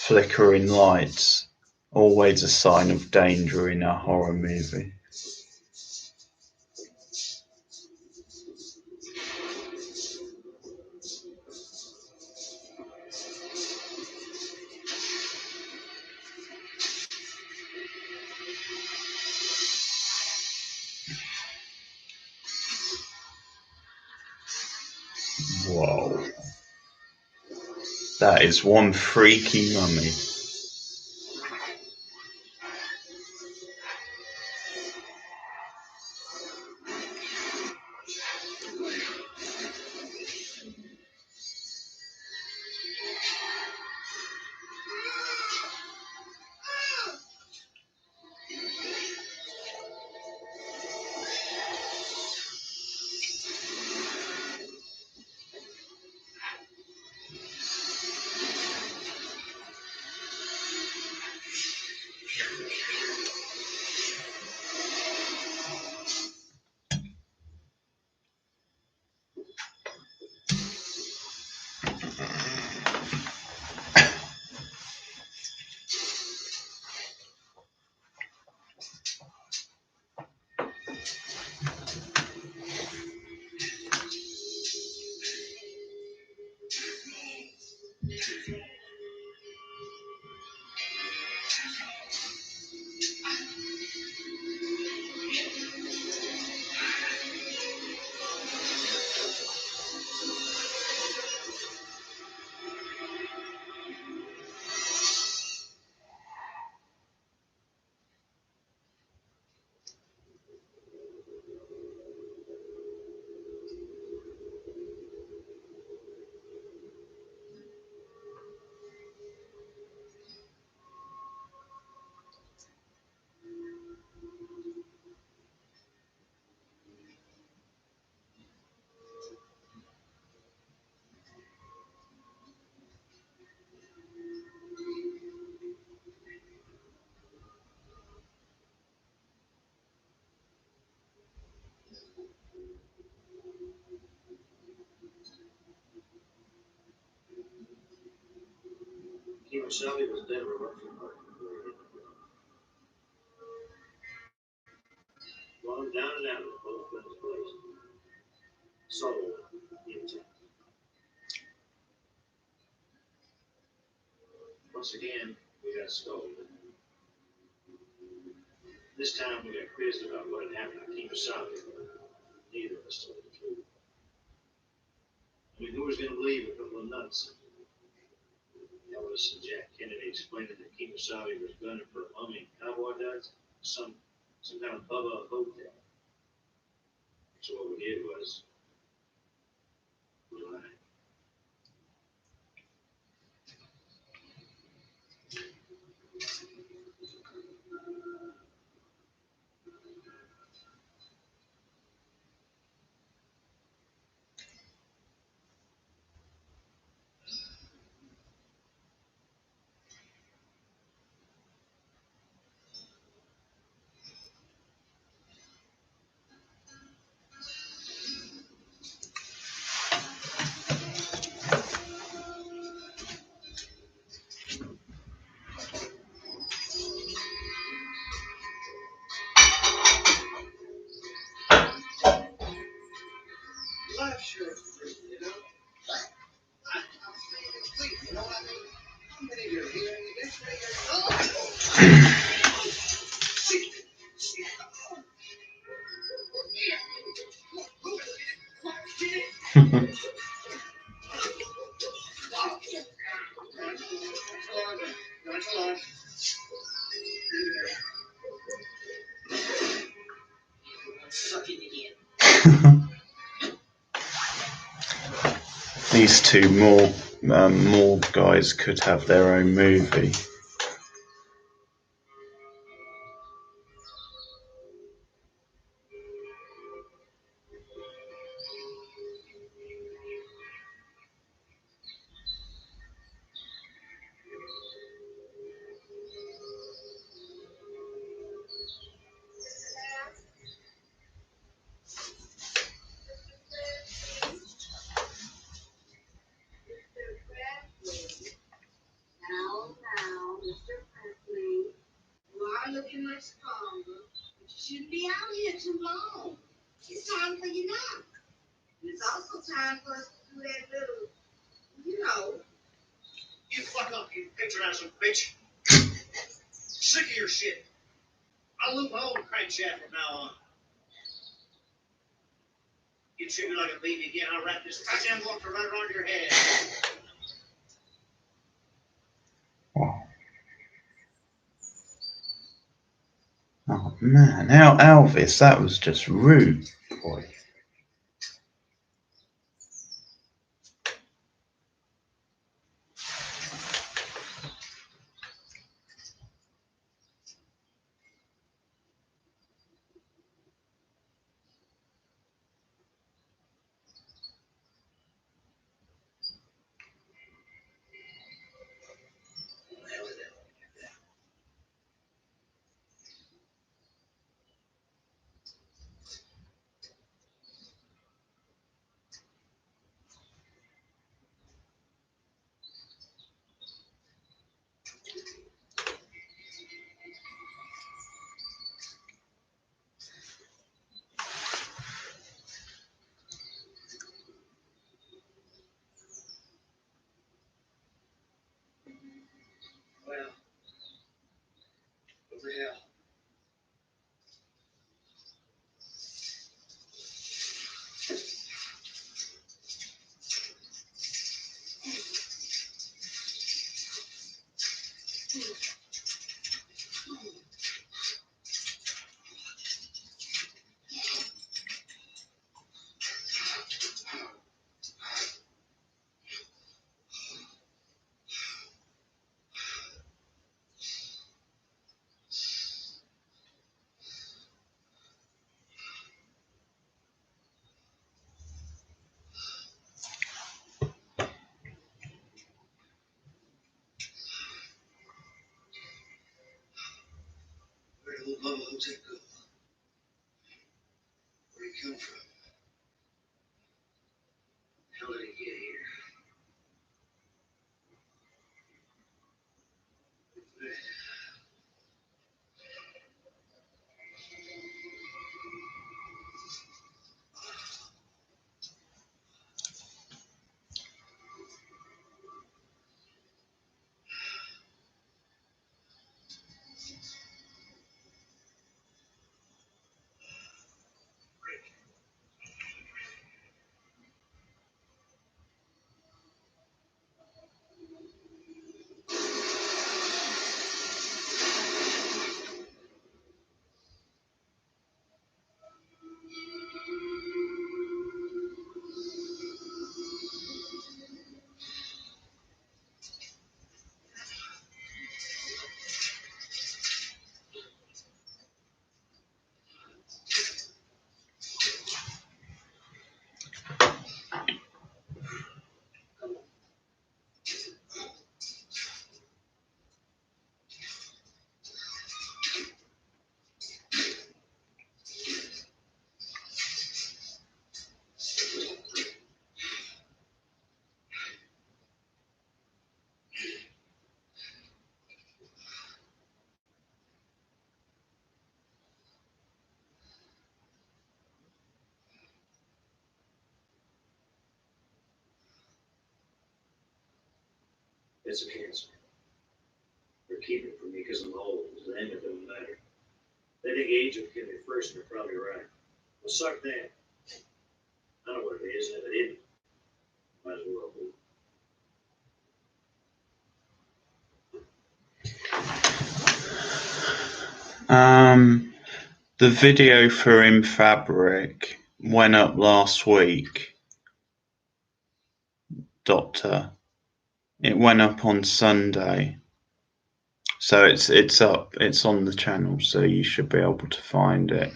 flickering lights, always a sign of danger in a horror movie. Whoa. That is one freaky mummy. Kemosabe was dead of a rupture heart. Gone down and out of both men's place. Soul intact. Once again, we got scolded. This time we got quizzed about what had happened to Kemosabe. Neither of us told the truth. I mean, who was going to believe a couple of nuts? Elvis and Jack Kennedy explained that Kemosabe was gunning for a mummy cowboy duds, some kind of Bubba Ho-Tep. So what we did was we lied. Life sure is free, you know? I'm saying it's free, you know what I mean? How many of you are here? These two morgue guys could have their own movie. Now, Mr. Presley, you are looking much stronger, but you shouldn't be out here too long. It's time for you now. It's also time for us to do that little, you know. You fuck up, you patronizer bitch. Sick of your shit. I'll loop my own crankshaft from now on. You treat me like a baby again, I'll wrap this goddamn water right around your head. Oh man, now Elvis, that was just rude, boy. Well, what the hell? Where did Bubba Ho-Tep go? Where'd he come from? How did he get here? It's a cancer. They're keeping it from me because I'm old. The name it doesn't matter. They think age will kill me first, and they're probably right. Well, suck that. I know what it is, and if it isn't, might as well be. The video for In Fabric went up last week, Doctor. It went up on Sunday. So it's up, it's on the channel, so you should be able to find it.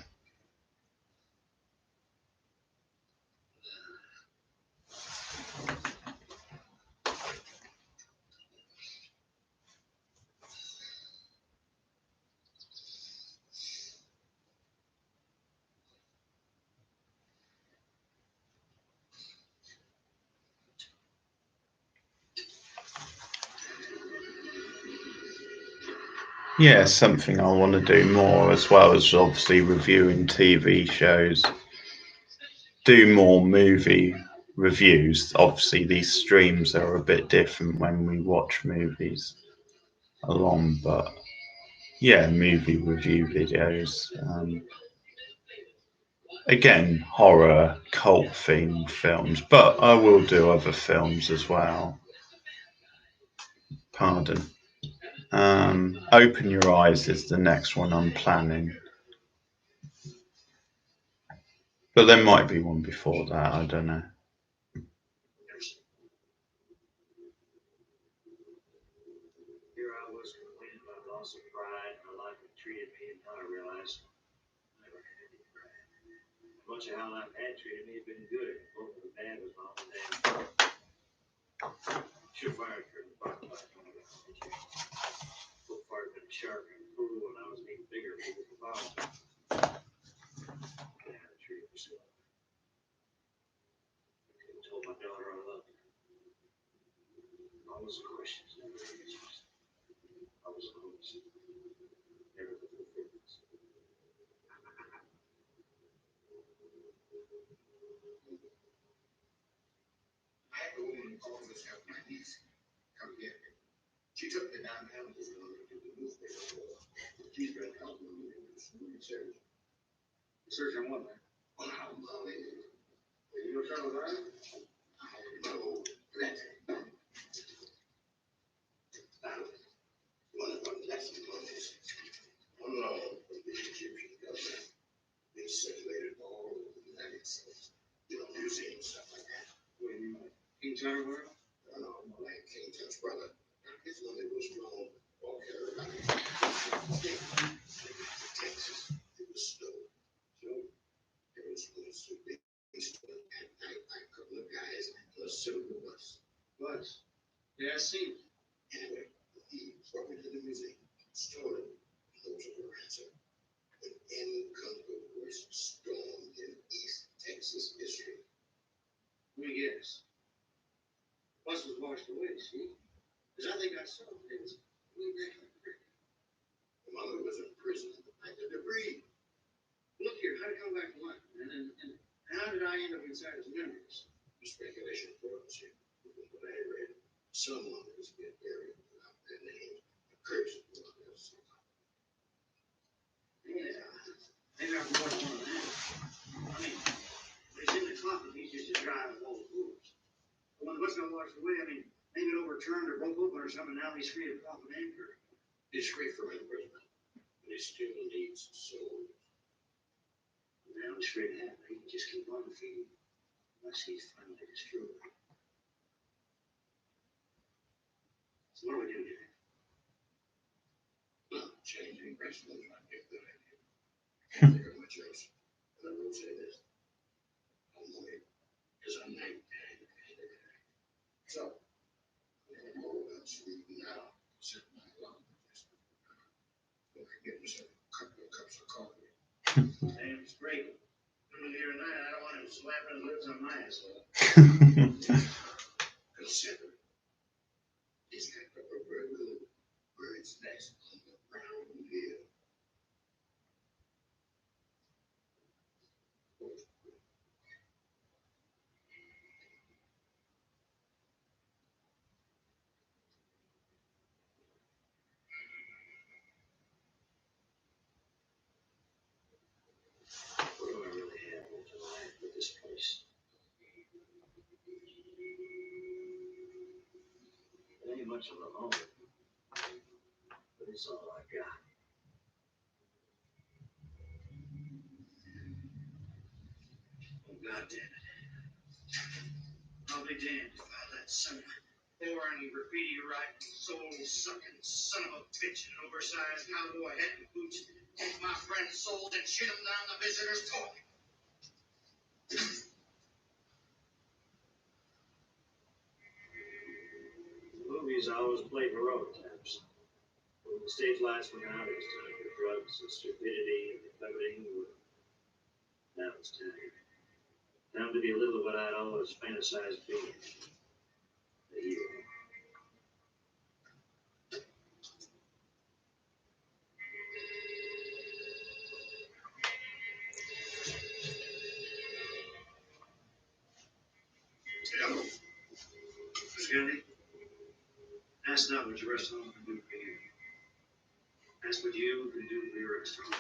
Yeah, something I want to do more, as well as obviously reviewing TV shows. Do more movie reviews. Obviously, these streams are a bit different when we watch movies along, but yeah, movie review videos. Again, horror, cult themed films, but I will do other films as well. Pardon. Open Your Eyes is the next one I'm planning. But there might be one before that, I don't know. Here I was complaining about loss of pride, how life had treated me, and now I realized I never had any pride. Much of how life had treated me had been good. Both of the bad was my own damn. Should fire her in the parking lot when I got home. So far, I'd been a shark in the pool, and I was an even bigger fool for power. Yeah, I treated myself. I could have told my daughter I loved her. All those questions, never answers. I was hopeless. Never the fulfillment. I had a woman calls herself my niece. Come here. She took me downtown to the newspaper. She's been helping me with this research. Research on what, man? On how Molly is. You know something about it? I know plenty. Now, one of them lessons on this. One law of the Egyptian government. They circulated all over the United States. You know, museums, stuff like that. What do you mean? King Tutter's world? No, more like King Tut's brother. His mother was strong. All Carolina. Texas. It was snow. So, there was one so big. At night, like a couple of guys on a silver bus. Bus? Yeah, I seen it. Anyway, he brought me to the museum. Story. Those are her answer. But in comes the worst storm in East Texas history. Let me guess. Bus was washed away, see? Because I think I saw it. It was way back in the creek. The mother was in prison like the debris. Look here, how did it come back to life? And how did I end up inside his memories? The speculation was here. What I read, someone has been buried without their names. A curse will not have somehow. Yeah, maybe I can watch one of them. I mean, it's in the coffin. He's just a guy with old fools. But when the bus got washed away, I mean, maybe it overturned or broke open or something. Now he's free to coffin anchor. He's free from imprisonment, but he still needs souls. Now he's free to have it. He can just keep on feeding unless he's finally destroyed. So what do we do here? Well, changing principles might be a good idea. Can't think of much else. But I will say this. I'm worried because I'm 19. So, I'm all about sleeping now. Set my alarm. Or get myself a couple of cups of coffee. Damn straight. Coming here tonight, I don't want him slapping his lips on my asshole. Consider it's got pepper very good. Bird's nest on the brown hill. much of a moment, but it's all I got. Oh, God damn it. I'll be damned if I let some boring, graffiti-writing, soul-sucking son of a bitch in an oversized cowboy hat and boots take my friend's souls and shit them down the visitor's toilet. The movies always play heroic types. When the stage lights went out, it was time for drugs and stupidity and coveting. Now it's time. Time to be a little of what I'd always fantasized being. The hero. Hello. Coscarelli, ask not what your restaurant can do for you. Ask what you can do for your restaurant.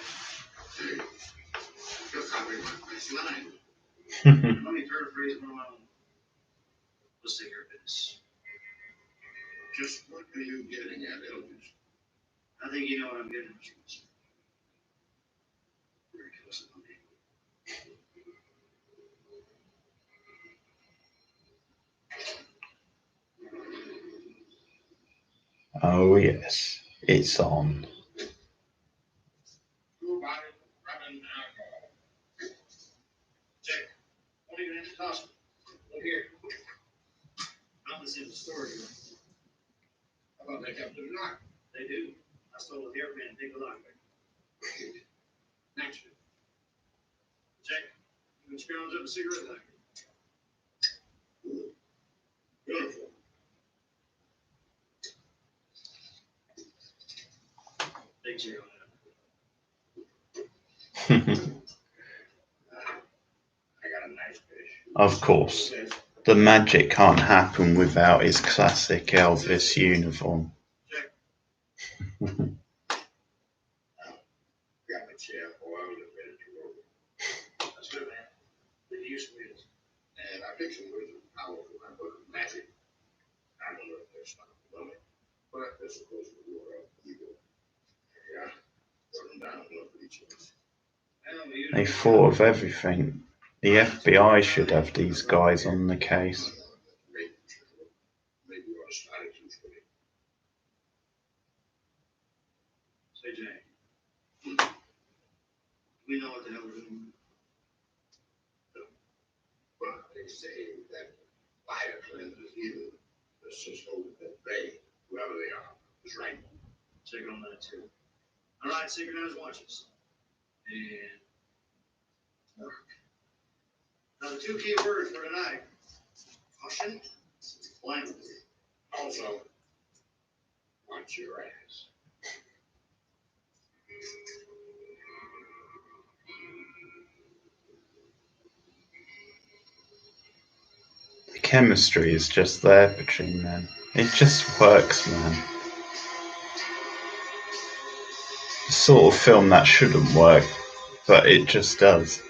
Hey, you're copying my first line. Let me paraphrase one of my own. Let's take care of business. Just what are you getting at, Elvis? I think you know what I'm getting at, Mr. Wilson. Very close to me. Oh yes, it's on. Check. Won't even have to toss me. Look here. I'm the simple story. How about they come to the knock? They do. I stole a hairpin and take a lock. Naturally. Check. You can scrounge up a cigarette lighter. Beautiful. Big cheer on that. I got a nice fish. Of course, the magic can't happen without his classic Elvis uniform. Check. Got my chair oiled and ready to roll. That's good, man. The use wheels. And I picked some words of powerful and magic. I don't know if they're stuck with it, but they're supposed to war up evil. Yeah. Put them down one for each of us. They thought of everything. The FBI should have these guys on the case. Maybe our strategies for it. Say, Jay. We know what the hell we're doing. Well, they say that fire cleanses evil. Let's just hope that they, whoever they are, is right. Check on that too. All right, synchronized watches. And work. Now the two key words for tonight: caution, blindly. Also, watch your ass. The chemistry is just there between them. It just works, man. The sort of film that shouldn't work, but it just does.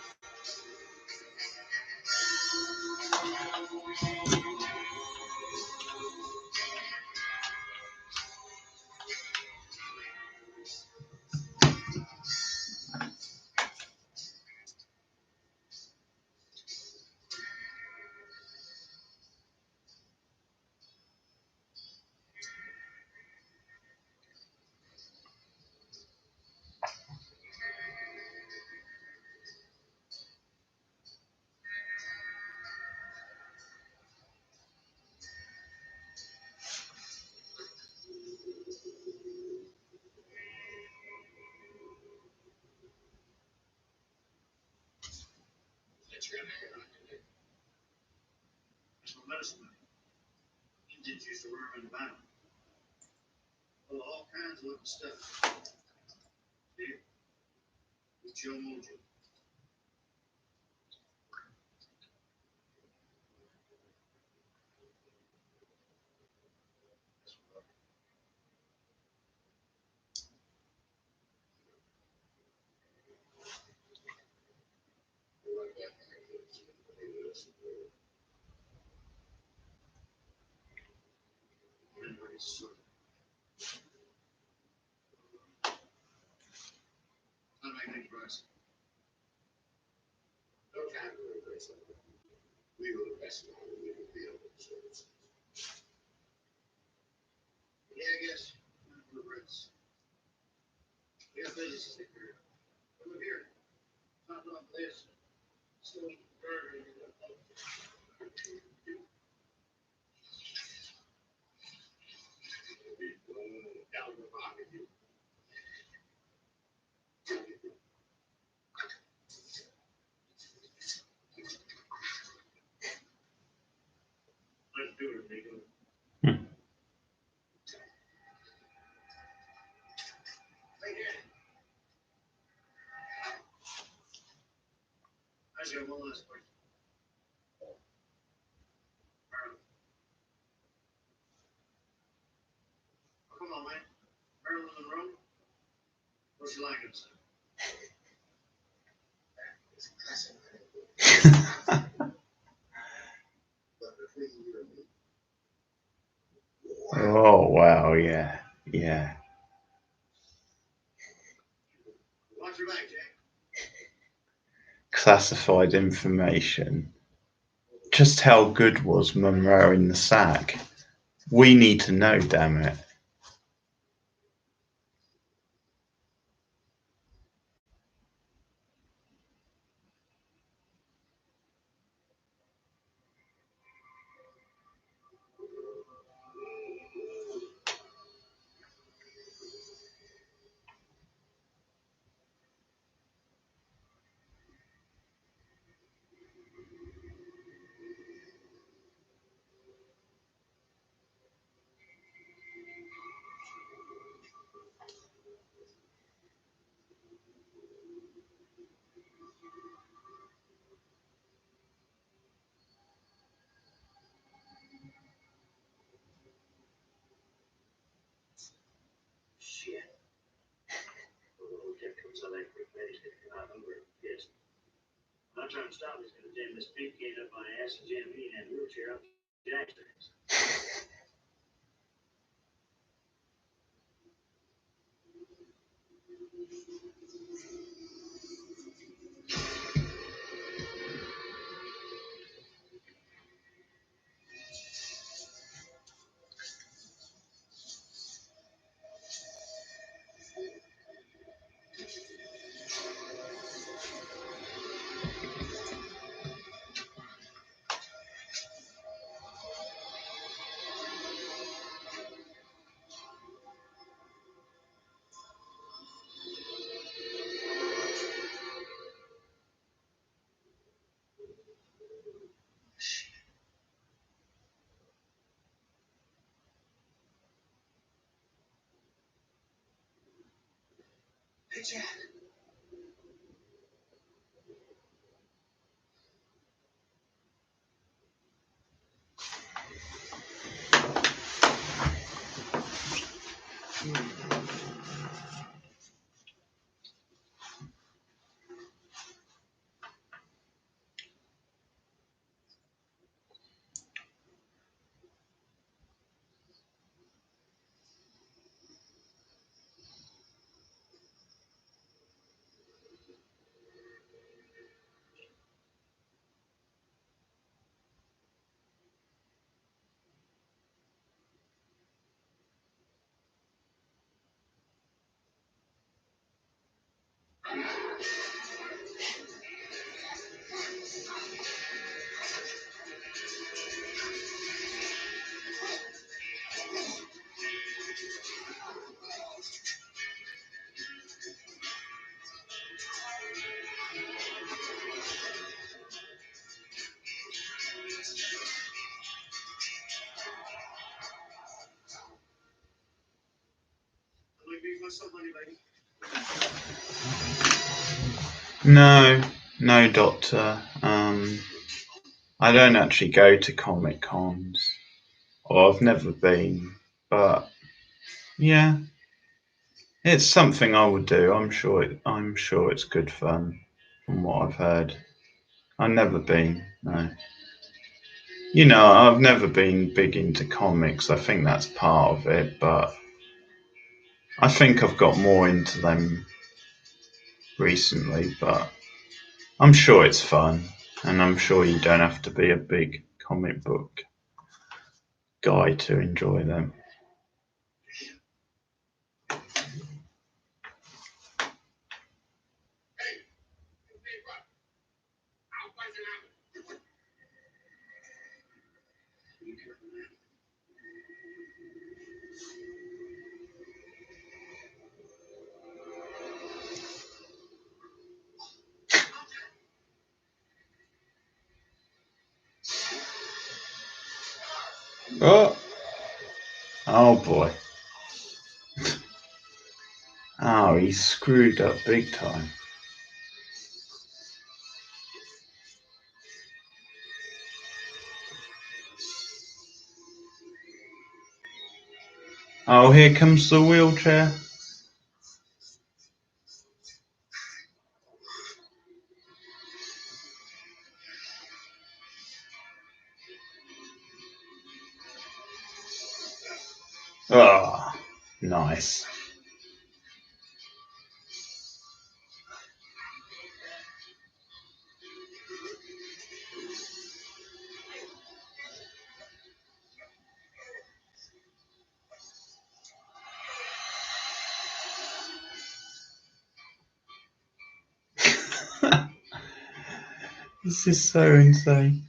That's your hair. That's my medicine. Indians used to wear them in the Bible. Full of all kinds of little stuff. Here, with your mojo. Oh wow, yeah, yeah. Classified information. Just how good was Monroe in the sack? We need to know, damn it. No, no, Doctor. I don't actually go to Comic Cons, or I've never been, but yeah, it's something I would do. I'm sure it's good fun, from what I've heard. I've never been, no. You know, I've never been big into comics. I think that's part of it, but I think I've got more into them recently, but I'm sure it's fun, and I'm sure you don't have to be a big comic book guy to enjoy them. Oh, oh boy. Oh, he's screwed up big time. Oh, here comes the wheelchair. Ah, oh, nice. This is so insane.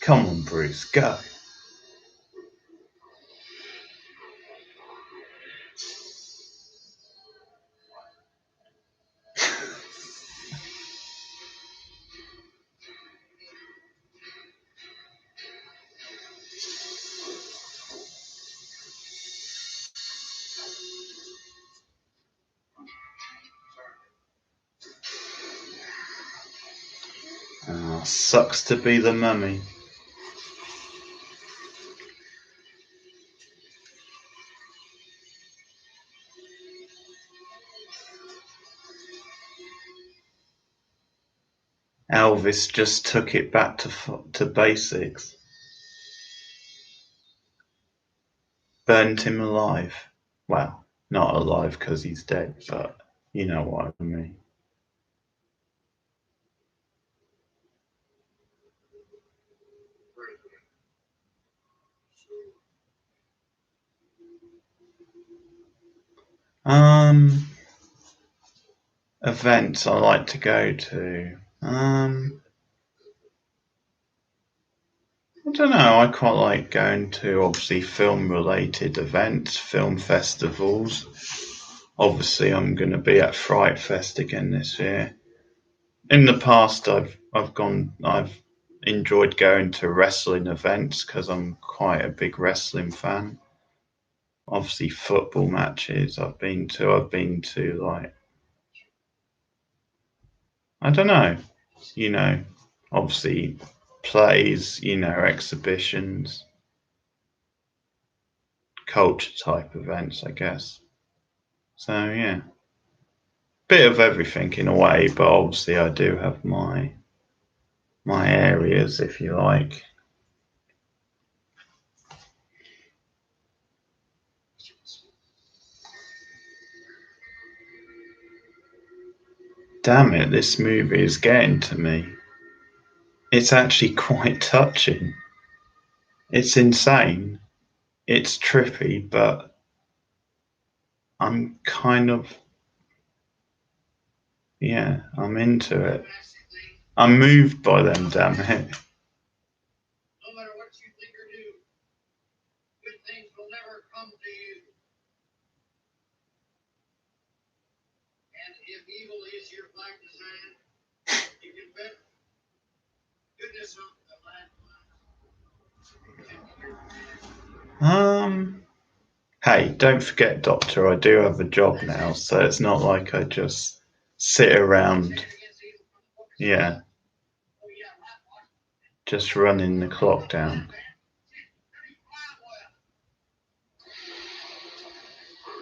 Come on, Bruce, go. Oh, sucks to be the mummy. Elvis just took it back to basics. Burned him alive. Well, not alive because he's dead, but you know what I mean. Events I like to go to. I don't know. I quite like going to obviously film-related events, film festivals. Obviously, I'm going to be at Fright Fest again this year. In the past, I've enjoyed going to wrestling events because I'm quite a big wrestling fan. Obviously, football matches I've been to. I've been to like I don't know, you know, obviously plays, you know, exhibitions, culture type events, I guess. So yeah, bit of everything in a way, but obviously I do have my areas, if you like. Damn it, this movie is getting to me. It's actually quite touching. It's insane. It's trippy, but I'm kind of, yeah, I'm into it. I'm moved by them, damn it. No matter what you think or do, good things will never come to you. And if evil is your black design, you can bet goodness on the Hey, don't forget, Doctor, I do have a job now, so it's not like I just sit around, yeah, just running the clock down.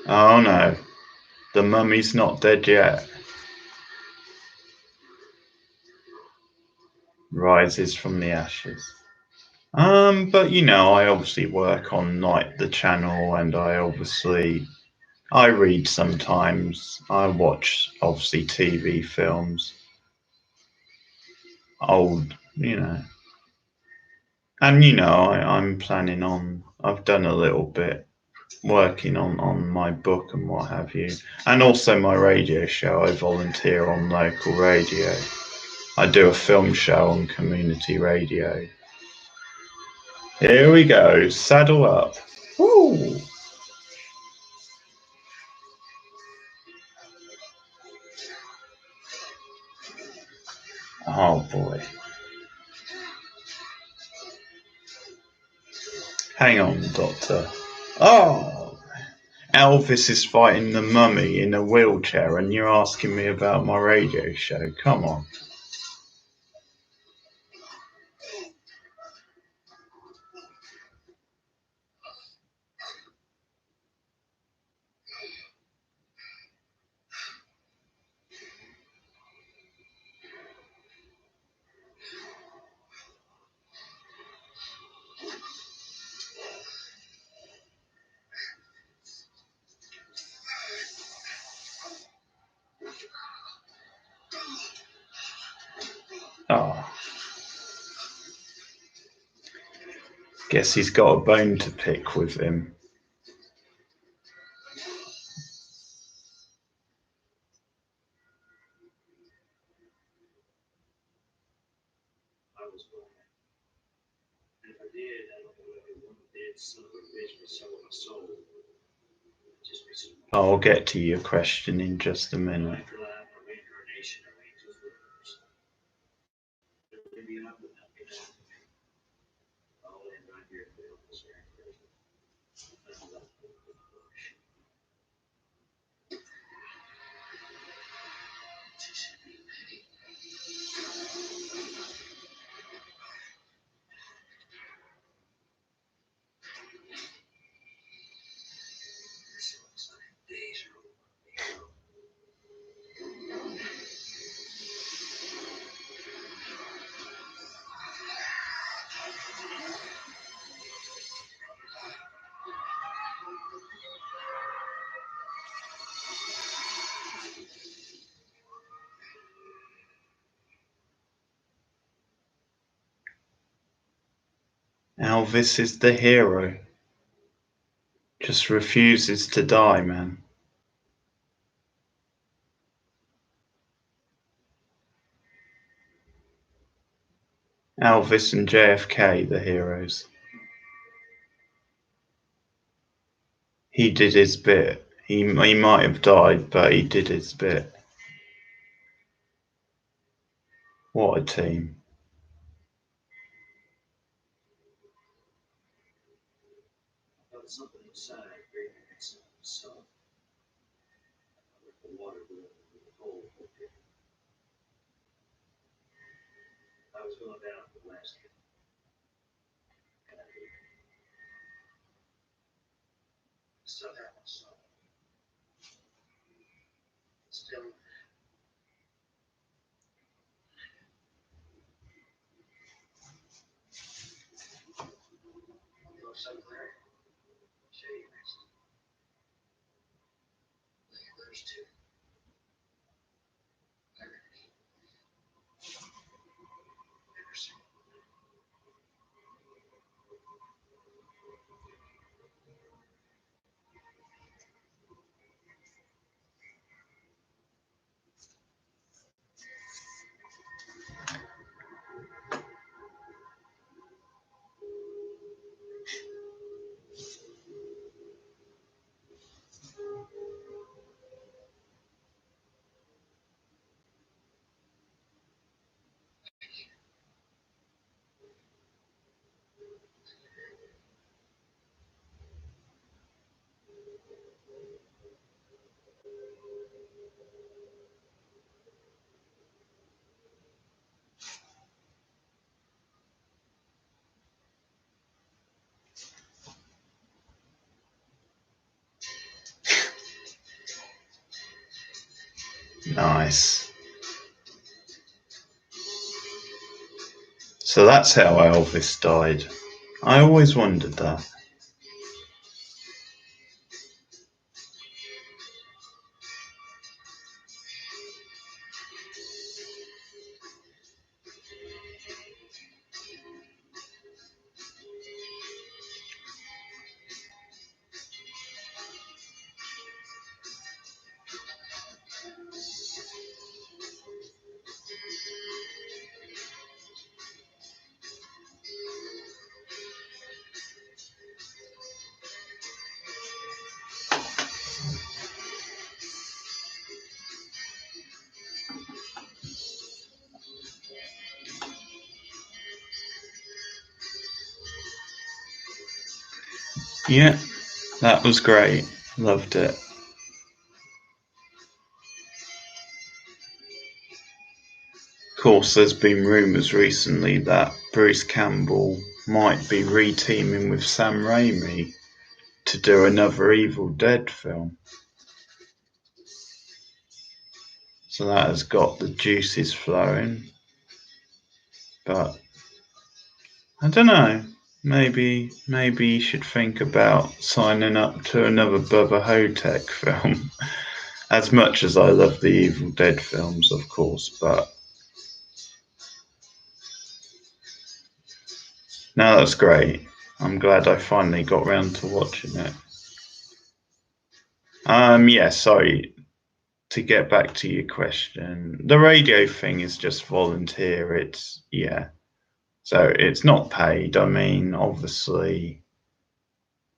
Oh no. The mummy's not dead yet. Rises from the ashes. But you know, I obviously work on like the channel, and I read sometimes. I watch obviously TV films, old, you know, and you know, I'm planning on. I've done a little bit working on my book and what have you, and also my radio show. I volunteer on local radio. I do a film show on community radio. Here we go. Saddle up. Woo! Oh boy. Hang on, Doctor. Oh! Elvis is fighting the mummy in a wheelchair, and you're asking me about my radio show. Come on. Oh. Guess he's got a bone to pick with him. I'll get to your question in just a minute. Elvis is the hero. Just refuses to die, man. Elvis and JFK, the heroes. He did his bit. He might have died, but he did his bit. What a team. Nice. So that's how Elvis died. I always wondered that. Yeah, that was great. Loved it. Of course, there's been rumours recently that Bruce Campbell might be re-teaming with Sam Raimi to do another Evil Dead film. So that has got the juices flowing. But I don't know. Maybe you should think about signing up to another Bubba Ho-Tep film. As much as I love the Evil Dead films, of course, but no, that's great. I'm glad I finally got round to watching it. Yeah, sorry. To get back to your question, the radio thing is just volunteer. So it's not paid. I mean, obviously,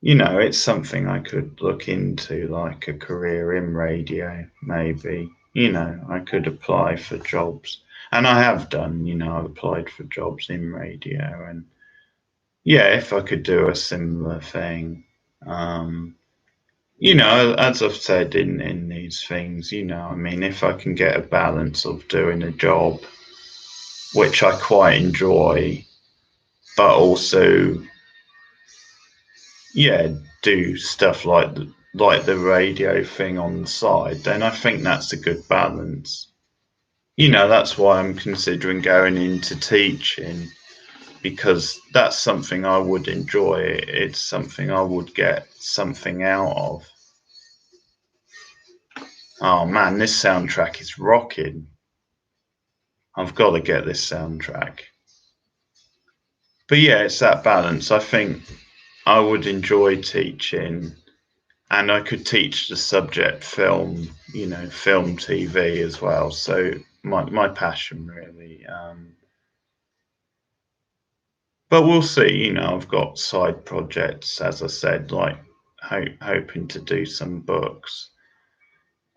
it's something I could look into, like a career in radio, maybe. I could apply for jobs, and I have done. I've applied for jobs in radio, and yeah, if I could do a similar thing. As I've said in these things, I mean, if I can get a balance of doing a job which I quite enjoy, but also, yeah, do stuff like the radio thing on the side, then I think that's a good balance. That's why I'm considering going into teaching, because that's something I would enjoy. It's something I would get something out of. Oh man, this soundtrack is rocking. I've got to get this soundtrack. But yeah, it's that balance. I think I would enjoy teaching, and I could teach the subject film, film TV as well. So my passion really. But we'll see. I've got side projects, as I said, like hoping to do some books.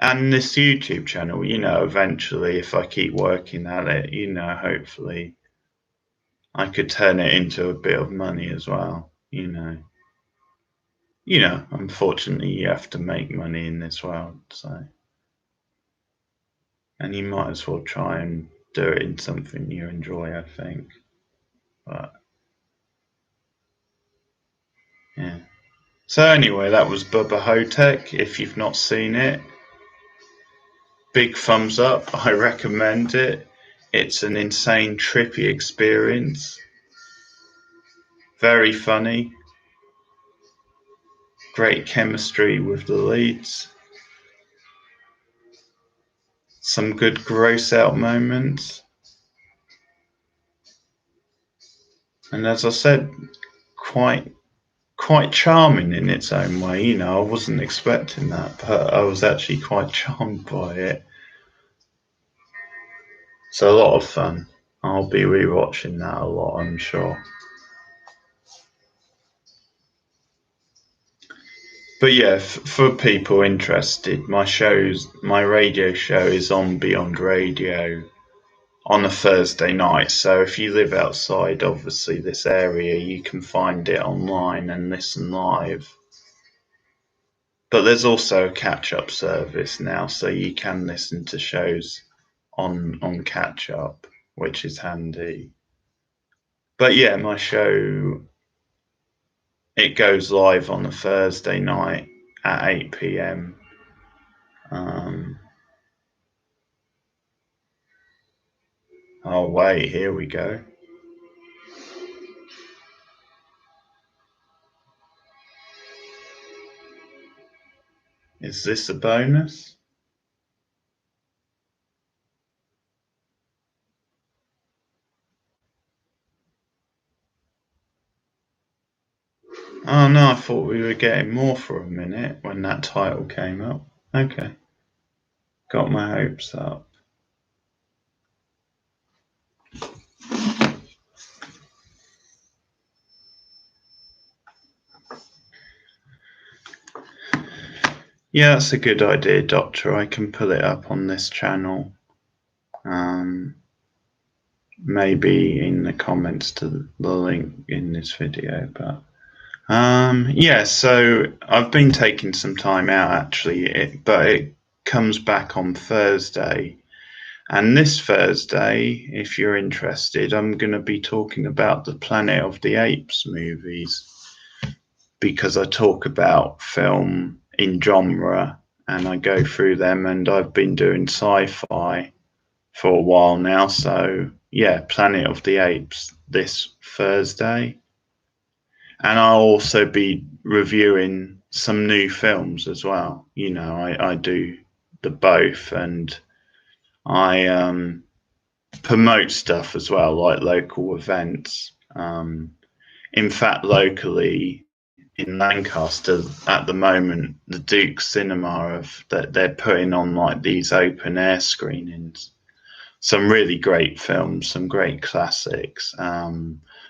And this YouTube channel, eventually, if I keep working at it, hopefully I could turn it into a bit of money as well. Unfortunately, you have to make money in this world, so, and you might as well try and do it in something you enjoy, I think. But yeah. So anyway, that was Bubba Ho-Tep. If you've not seen it, big thumbs up. I recommend it. It's an insane, trippy experience. Very funny. Great chemistry with the leads. Some good gross out moments. And as I said, quite charming in its own way. I wasn't expecting that, but I was actually quite charmed by it. So a lot of fun. I'll be rewatching that a lot, I'm sure. But yeah, for people interested, my radio show is on Beyond Radio on a Thursday night. So if you live outside, obviously, this area, you can find it online and listen live. But there's also a catch-up service now, so you can listen to shows on catch-up, which is handy. But yeah, my show, it goes live on a Thursday night at 8 p.m. Oh wait, here we go. Is this a bonus? Oh no, I thought we were getting more for a minute when that title came up. Okay. Got my hopes up. Yeah, that's a good idea, Doctor. I can put it up on this channel. Maybe in the comments to the link in this video, but yeah, so I've been taking some time out actually, but it comes back on Thursday. And this Thursday, if you're interested, I'm going to be talking about the Planet of the Apes movies because I talk about film in genre and I go through them, and I've been doing sci-fi for a while now. So yeah, Planet of the Apes this Thursday. And I'll also be reviewing some new films as well. You know, I do the both, and I promote stuff as well, like local events. In fact, locally in Lancaster at the moment, the Duke Cinema that they're putting on like these open air screenings. Some really great films, some great classics.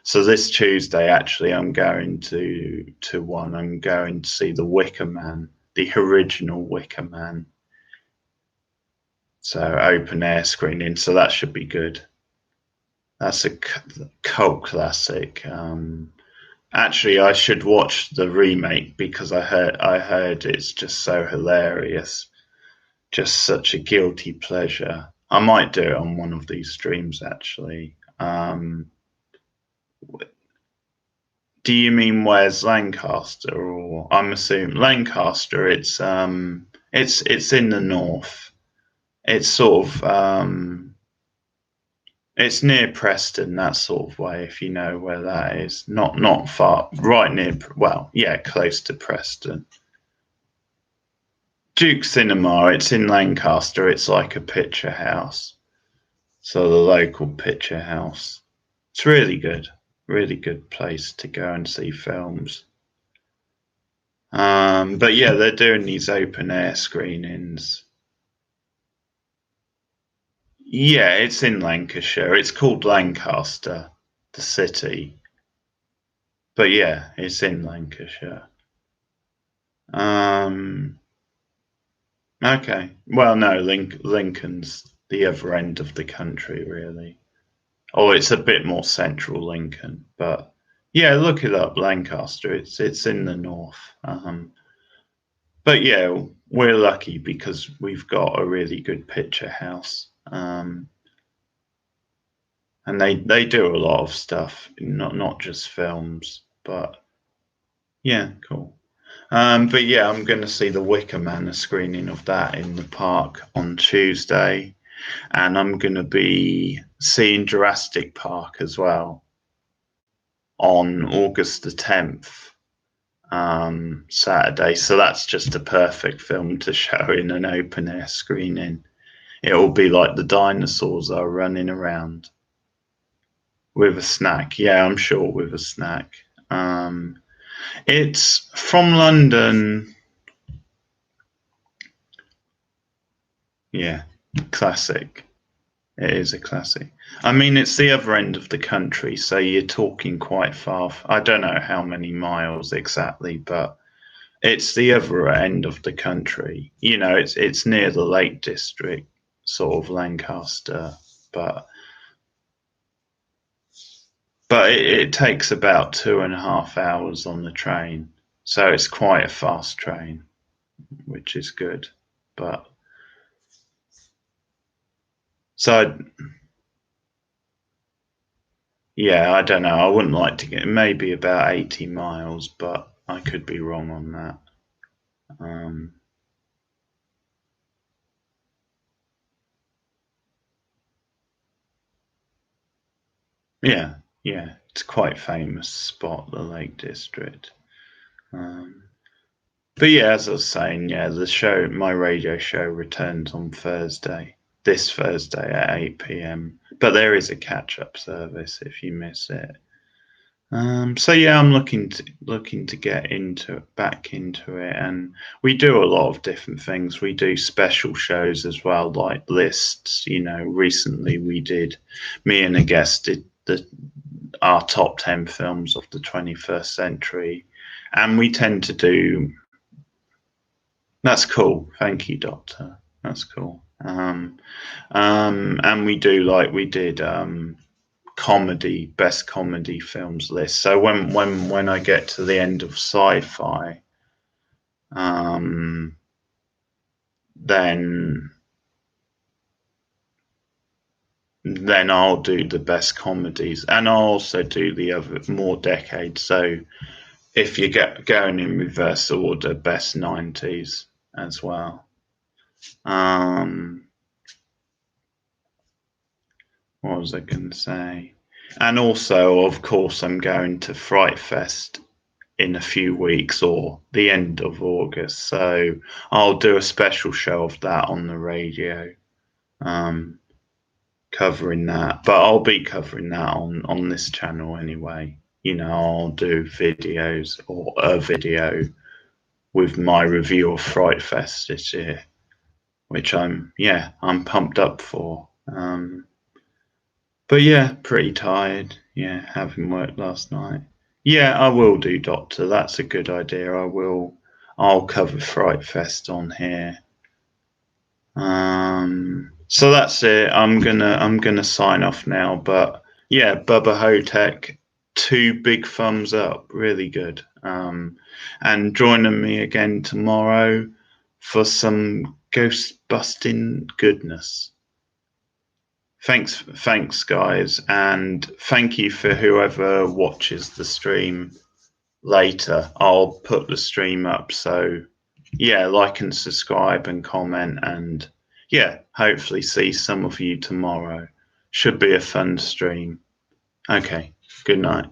So this Tuesday, actually, I'm going to one. I'm going to see The Wicker Man, the original Wicker Man. So open air screening. So that should be good. That's a cult classic. Actually, I should watch the remake because I heard it's just so hilarious, just such a guilty pleasure. I might do it on one of these streams actually. Do you mean where's Lancaster, or I'm assuming Lancaster? It's in the north. It's sort of it's near Preston, that sort of way, if you know where that is. Not far, right near. Well, yeah, close to Preston. Duke Cinema. It's in Lancaster. It's like a picture house. So the local picture house. It's really good place to go and see films. But yeah, they're doing these open air screenings. Yeah, it's in Lancashire. It's called Lancaster, the city. But yeah, it's in Lancashire. Um, okay. Well, no, Lincoln's the other end of the country, really. Oh, it's a bit more central Lincoln, but yeah, look it up, Lancaster. It's in the north. But yeah, we're lucky because we've got a really good picture house. And they do a lot of stuff, not just films, but yeah, cool. But yeah, I'm going to see The Wicker Man, a screening of that in the park on Tuesday, and I'm going to be seeing Jurassic Park as well on August the 10th, Saturday. So that's just a perfect film to show in an open air screening. It will be like the dinosaurs are running around with a snack. Yeah, I'm sure with a snack. It's from London. Yeah, classic. It is a classic. I mean, it's the other end of the country, so you're talking quite far. I don't know how many miles exactly, but it's the other end of the country. You know, it's near the Lake District, sort of Lancaster, but it takes about 2.5 hours on the train, so it's quite a fast train, which is good. But so yeah, I don't know. I wouldn't like to get maybe about 80 miles, but I could be wrong on that. Um, Yeah, yeah, it's quite famous spot, the Lake District. But yeah, as I was saying, yeah, the show, my radio show, returns on Thursday, this Thursday at 8 p.m. But there is a catch-up service if you miss it. So yeah, I'm looking to get back into it, and we do a lot of different things. We do special shows as well, like lists. You know, recently me and a guest did our top 10 films of the 21st century, and we tend to do. That's cool. Thank you, Doctor. That's cool. And we did comedy, best comedy films list. So when I get to the end of sci-fi, um, then I'll do the best comedies, and I'll also do the other more decades. So if you get going in reverse order, best 90s as well. What was I going to say? And also, of course, I'm going to Fright Fest in a few weeks or the end of August. So I'll do a special show of that on the radio, covering that. But I'll be covering that on this channel anyway. You know, I'll do videos or a video with my review of Fright Fest this year, which I'm pumped up for. But yeah, pretty tired. Yeah, having worked last night. Yeah, I will do, Doctor. That's a good idea. I will. I'll cover Fright Fest on here. So that's it. I'm gonna sign off now. But yeah, Bubba Ho-Tep, 2 big thumbs up. Really good. And joining me again tomorrow for some ghost busting goodness. Thanks, guys, and thank you for whoever watches the stream later. I'll put the stream up, so yeah, like and subscribe and comment, and yeah, hopefully see some of you tomorrow. Should be a fun stream. Okay, good night.